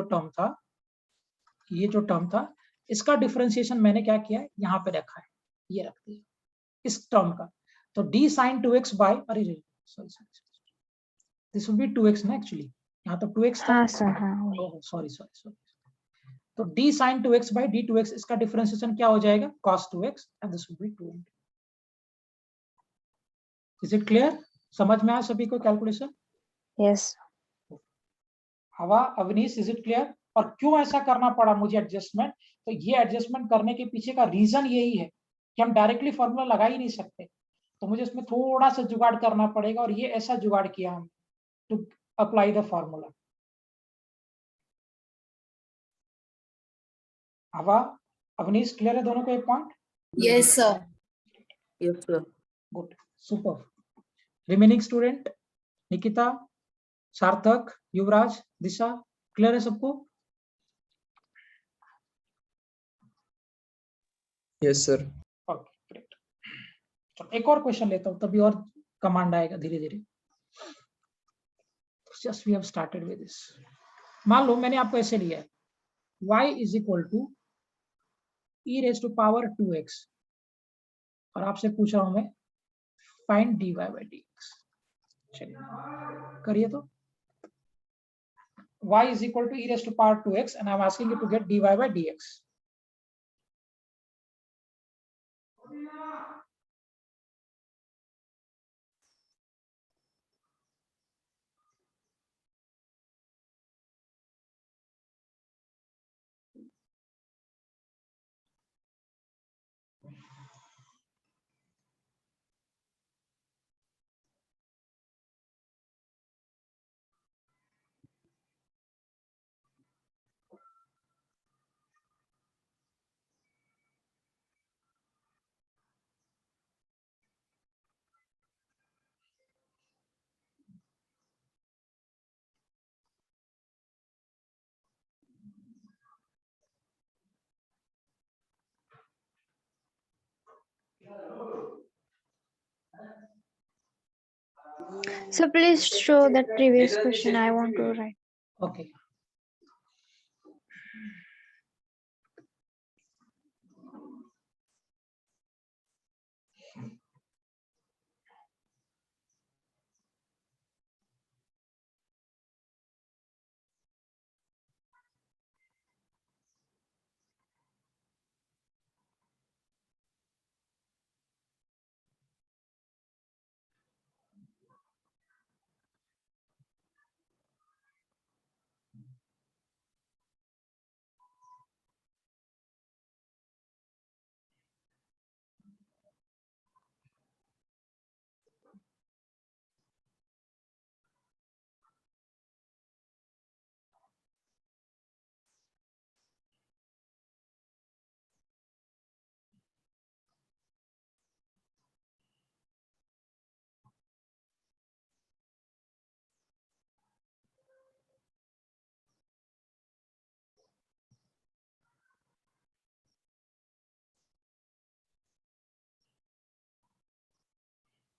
टर्म था, इसका डिफरेंशिएशन मैंने क्या किया, यहाँ पे रखा है, ये रख दिया इस टर्म का। तो d sin 2x by, अरे sorry this will be 2x ना, एक्चुअली यहाँ तो 2x था। हाँ सर, हाँ सॉरी, तो d sin 2x by d2x, इसका डिफरेंशिएशन क्या हो जाएगा? cos 2x, and this will be 2। Is it clear? समझ में आया सभी को कैलकुलेशन? यस। हवा, अवनीश, इज इट क्लियर? और क्यों ऐसा करना पड़ा मुझे एडजस्टमेंट? तो ये एडजस्टमेंट करने के पीछे का रीजन यही है कि हम डायरेक्टली फॉर्मूला लगा ही नहीं सकते, तो मुझे इसमें थोड़ा सा जुगाड़ करना पड़ेगा, और ये ऐसा जुगाड़ किया हम टू अप्लाई द फॉर्मूला। हवा, अवनीश, क्लियर है दोनों को एक point? Yes sir. Yes sir. Good, super. Remaining student, Nikita, सार्थक, युवराज, दिशा, क्लियर है सबको? Yes sir. ओके ग्रेट, चलो एक और क्वेश्चन लेता हूं, तभी और कमांड आएगा धीरे धीरे। Just we have started with this. मान लो मैंने आपको ऐसे लिया है, y is equal to e raise to power 2x, और आपसे पूछ रहा हूं मैं फाइंड dy by dx। चलिए करिए तो। y is equal to e raised to power 2x, and I'm asking you to get dy by dx. So please show that previous question. I want to write. Okay.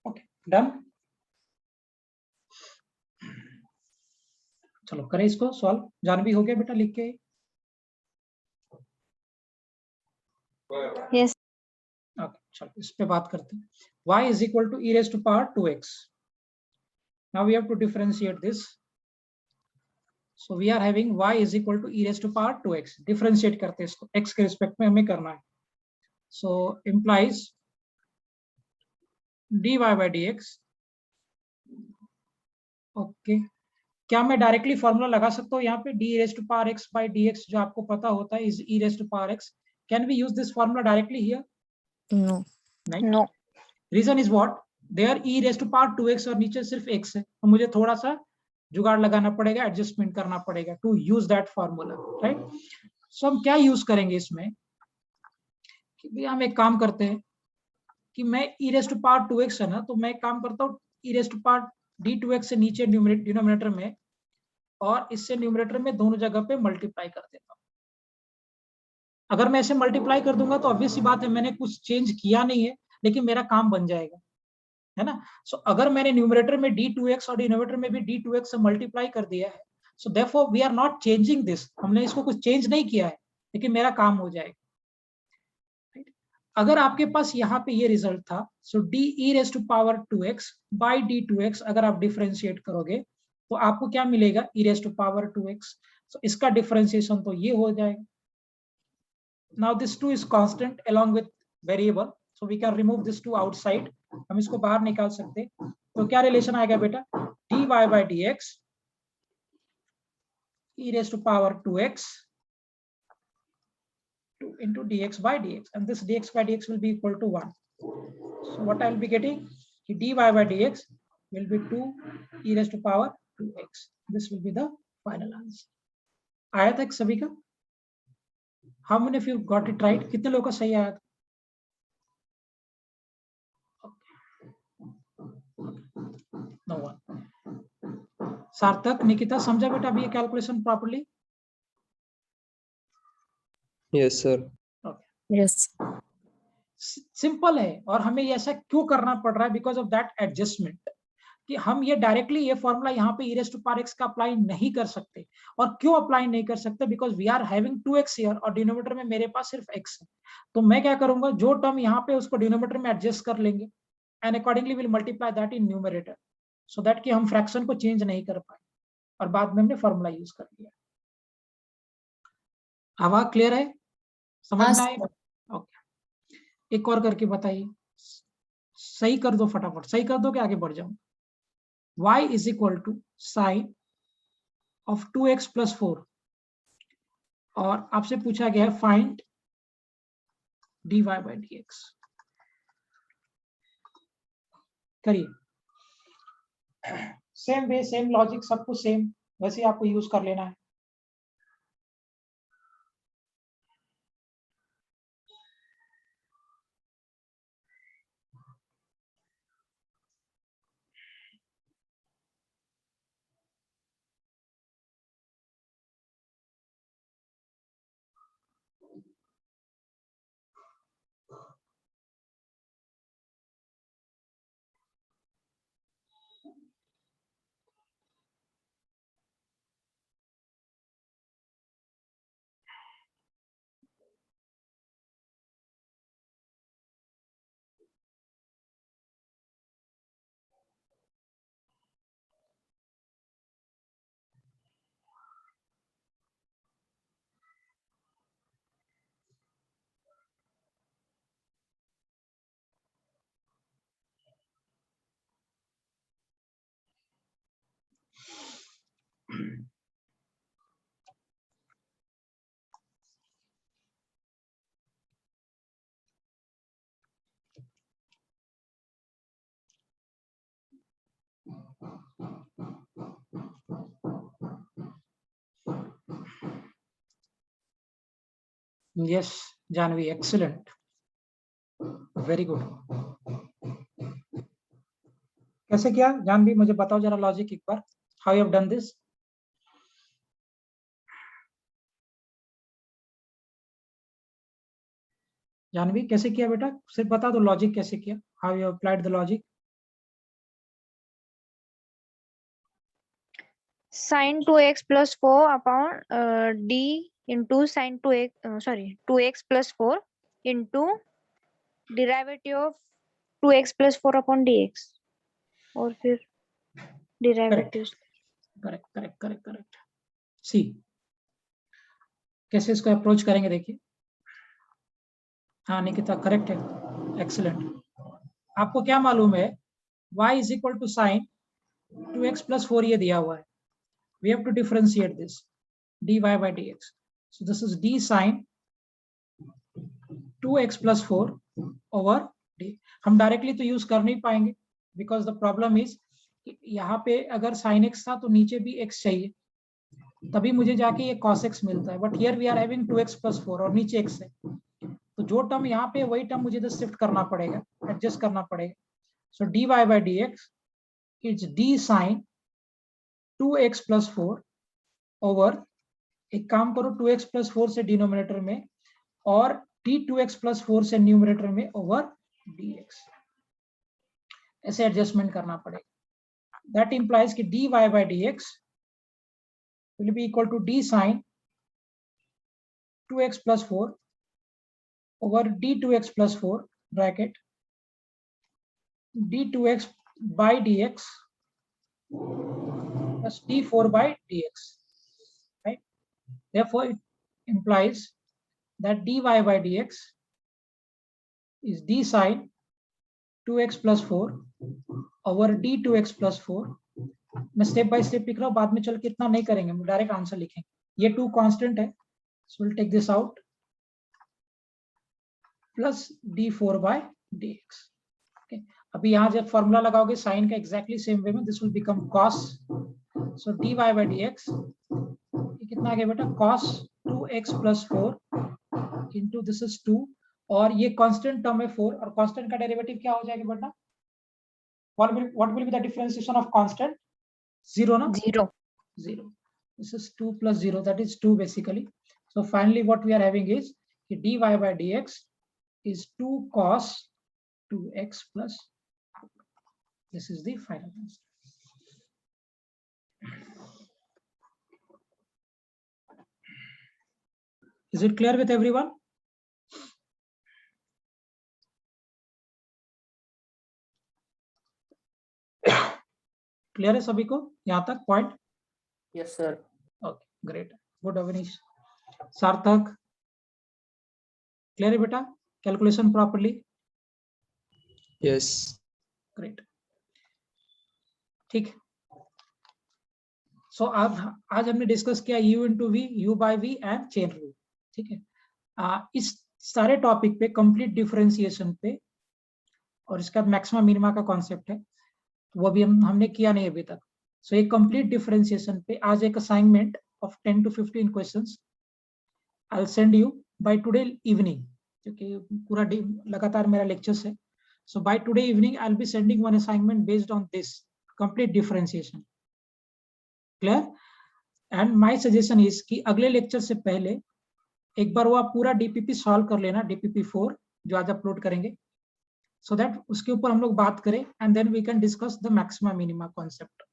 Okay, done. चलो करें इसको solve. Janvi हो गया बेटा लिख के? Yes. Okay, चलो इस पे बात करते हैं। y is equal to e raised to power 2x. Now we have to differentiate this. So we are having y is equal to e raised to power 2x. Differentiate करते हैं इसको, x के रिस्पेक्ट में हमें करना है। So implies dy by dx. Okay. क्या मैं डायरेक्टली फॉर्मूला लगा सकता हूँ यहाँ पे d raised to power x by dx जो आपको पता होता है is e raised to power x. Can we use this formula directly here? No. नहीं। No. Reason is what? There e raised to power 2x और नीचे सिर्फ x है, तो मुझे थोड़ा सा जुगाड़ लगाना पड़ेगा, एडजस्टमेंट करना पड़ेगा to use that formula, right? So हम क्या यूज करेंगे इसमें कि भाई हम एक काम करते हैं कि मैं e raised to power 2x है ना, तो मैं एक काम करता हूँ e raised to power d2x से नीचे डिनोमिनेटर में और इससे न्यूमरेटर में दोनों जगह पे मल्टीप्लाई कर देता हूँ। अगर मैं ऐसे मल्टीप्लाई कर दूंगा तो ऑब्वियस सी बात है मैंने कुछ चेंज किया नहीं है, लेकिन मेरा काम बन जाएगा, है ना? सो अगर मैंने न्यूमरेटर में d2x और डिनोमिनेटर में भी d2x से मल्टीप्लाई कर दिया है, so therefore we are not changing this, हमने इसको कुछ चेंज नहीं किया है, लेकिन मेरा काम हो जाएगा। अगर आपके पास यहाँ पे ये रिजल्ट था, सो d e raised to power 2x by d2x अगर आप डिफरेंशिएट करोगे तो आपको क्या मिलेगा? e raised to power 2x. सो इसका डिफरेंशिएशन तो ये हो जाएगा। Now this 2 is constant along with variable, so we can remove this 2 outside. हम इसको बाहर निकाल सकते हैं, तो क्या रिलेशन आएगा बेटा? dy by dx e raised to power 2x into dx by dx, and this dx by dx will be equal to 1. So what I will be getting? dy by dx will be 2 e raised to power 2x. This will be the final answer. आया था सभी का? How many of you got it right? कितने लोगों का सही आया था? No one. सार्थक, निकिता, समझा बेटा अभी ये calculation properly? Yes, sir. Yes. Simple है, और हमें ये ऐसा क्यों करना पड़ रहा है? बिकॉज ऑफ दैट एडजस्टमेंट, कि हम ये डायरेक्टली ये फॉर्मूला यहाँ पे e raised to power x का अप्लाई नहीं कर सकते। और क्यों अप्लाई नहीं कर सकते? Because we are having 2x here और डिनोमिनेटर में मेरे पास सिर्फ x है। तो मैं क्या करूंगा, जो टर्म यहाँ पे उसको डिनोमिनेटर में एडजस्ट कर लेंगे and accordingly will multiply that in numerator, so that कि हम फ्रैक्शन को चेंज नहीं कर पाए और बाद में हमने फॉर्मूला यूज कर लिया। आवाज क्लियर है? समझ में आएगा? ओके, एक और करके बताइए। सही कर दो फटाफट, सही कर दो कि आगे बढ़ जाऊं। y is equal to sine of 2x plus 4 और आपसे पूछा गया है फाइंड dy by dx। करिए, सेम वे सेम लॉजिक, सब कुछ सेम वैसे आपको यूज कर लेना है। Yes, Janvi, excellent. Very good. कैसे किया जानवी, मुझे बताओ जरा लॉजिक एक बार, how you have done this? Janvi कैसे किया बेटा, सिर्फ बता दो लॉजिक कैसे किया, how you applied the logic? Sin 2x plus 4 upon d into sin 2x 2x plus 4 into derivative of 2x plus 4 upon dx, और फिर derivatives. Correct correct correct correct. सी कैसे इसको अप्रोच करेंगे देखिए। हाँ निकिता करेक्ट है, एक्सीलेंट। आपको क्या मालूम है, y is equal to sine 2x plus 4 ये दिया हुआ है, we have to differentiate this dy by dx, so this is d sin 2x plus 4 over d। हम डायरेक्टली तो यूज कर नहीं पाएंगे बिकॉज द प्रॉब्लम इज यहाँ पे अगर sin x था तो नीचे भी x चाहिए, तभी मुझे जाके ये cos x मिलता है, but here we are having 2x plus 4 और नीचे x है, तो जो टर्म यहाँ पे वही टर्म मुझे इधर शिफ्ट करना पड़ेगा, एडजस्ट करना पड़ेगा। सो dy by dx is d sin 2x plus 4 over, एक काम करो 2x plus 4 से डिनोमिनेटर में और d2x plus 4 से न्यूमरेटर में ओवर dx, ऐसे एडजस्टमेंट करना पड़ेगा। दैट इंप्लाइज कि dy by dx will be equal to d sin 2x plus 4 over d2x plus 4 bracket d2x by dx plus d4 by dx, right? Therefore it implies that dy by dx is d sin 2x plus 4 over d2x plus 4। मैं step by step लिख रहा हूँ, बाद में चल के इतना नहीं करेंगे, हम डायरेक्ट आंसर लिखेंगे। ये 2 कांस्टेंट है, so will take this out, plus d4 by dx। Okay, अभी यहाँ जब फॉर्मूला लगाओगे साइन का एग्जैक्टली सेम वे में, this will become cos, so dy by dx ये कितना आ गया बेटा, cos 2x plus 4 into this is 2, और ये कांस्टेंट टर्म है 4, और कांस्टेंट का डेरिवेटिव क्या हो जाएगा बेटा, what will be the differentiation of constant? 0 ना, 0. 0, this is 2 plus 0, that is 2 basically। So finally what we are having is dy by dx is 2 cos 2x plus 4. This is the final answer। Is it clear with everyone? Clear है सभी को यहाँ तक point? Yes, sir. Okay great, good Avnish. Sarthak clear है बेटा, calculation properly? Yes. Great, ठीक। सो आज हमने डिस्कस किया u into v, u by v and chain rule, ठीक है। इस सारे टॉपिक पे कंप्लीट डिफरेंशिएशन पे और इसका मैक्सिमम मिनिमा का कॉन्सेप्ट है, वो भी हमने किया नहीं अभी तक। सो ये कंप्लीट डिफरेंशिएशन पे आज एक assignment of 10 to 15 questions I will send you by today evening, क्योंकि पूरा लगातार मेरा लेक्चर्स है। So by today evening I will be sending one assignment based on this complete differentiation, clear? And my suggestion is कि अगले lecture से पहले एक बार वो आप पूरा डीपीपी सॉल्व कर लेना, डीपीपी 4 जो आज अपलोड करेंगे, so that उसके ऊपर हम लोग बात करें and then we can discuss the maxima minima concept।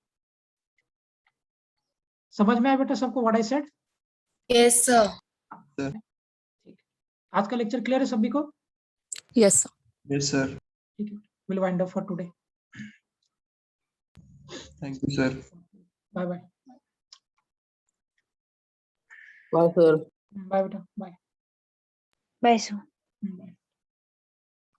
समझ में आया बेटा सबको what I said? Yes, sir. ठीक, आज का लेक्चर क्लियर है सभी को? Yes, sir. Yes, sir. ठीक है, we'll wind up for today। Thank you, sir. Bye bye। Bye, sir. Bye बेटा, bye। Bye, sir. Bye।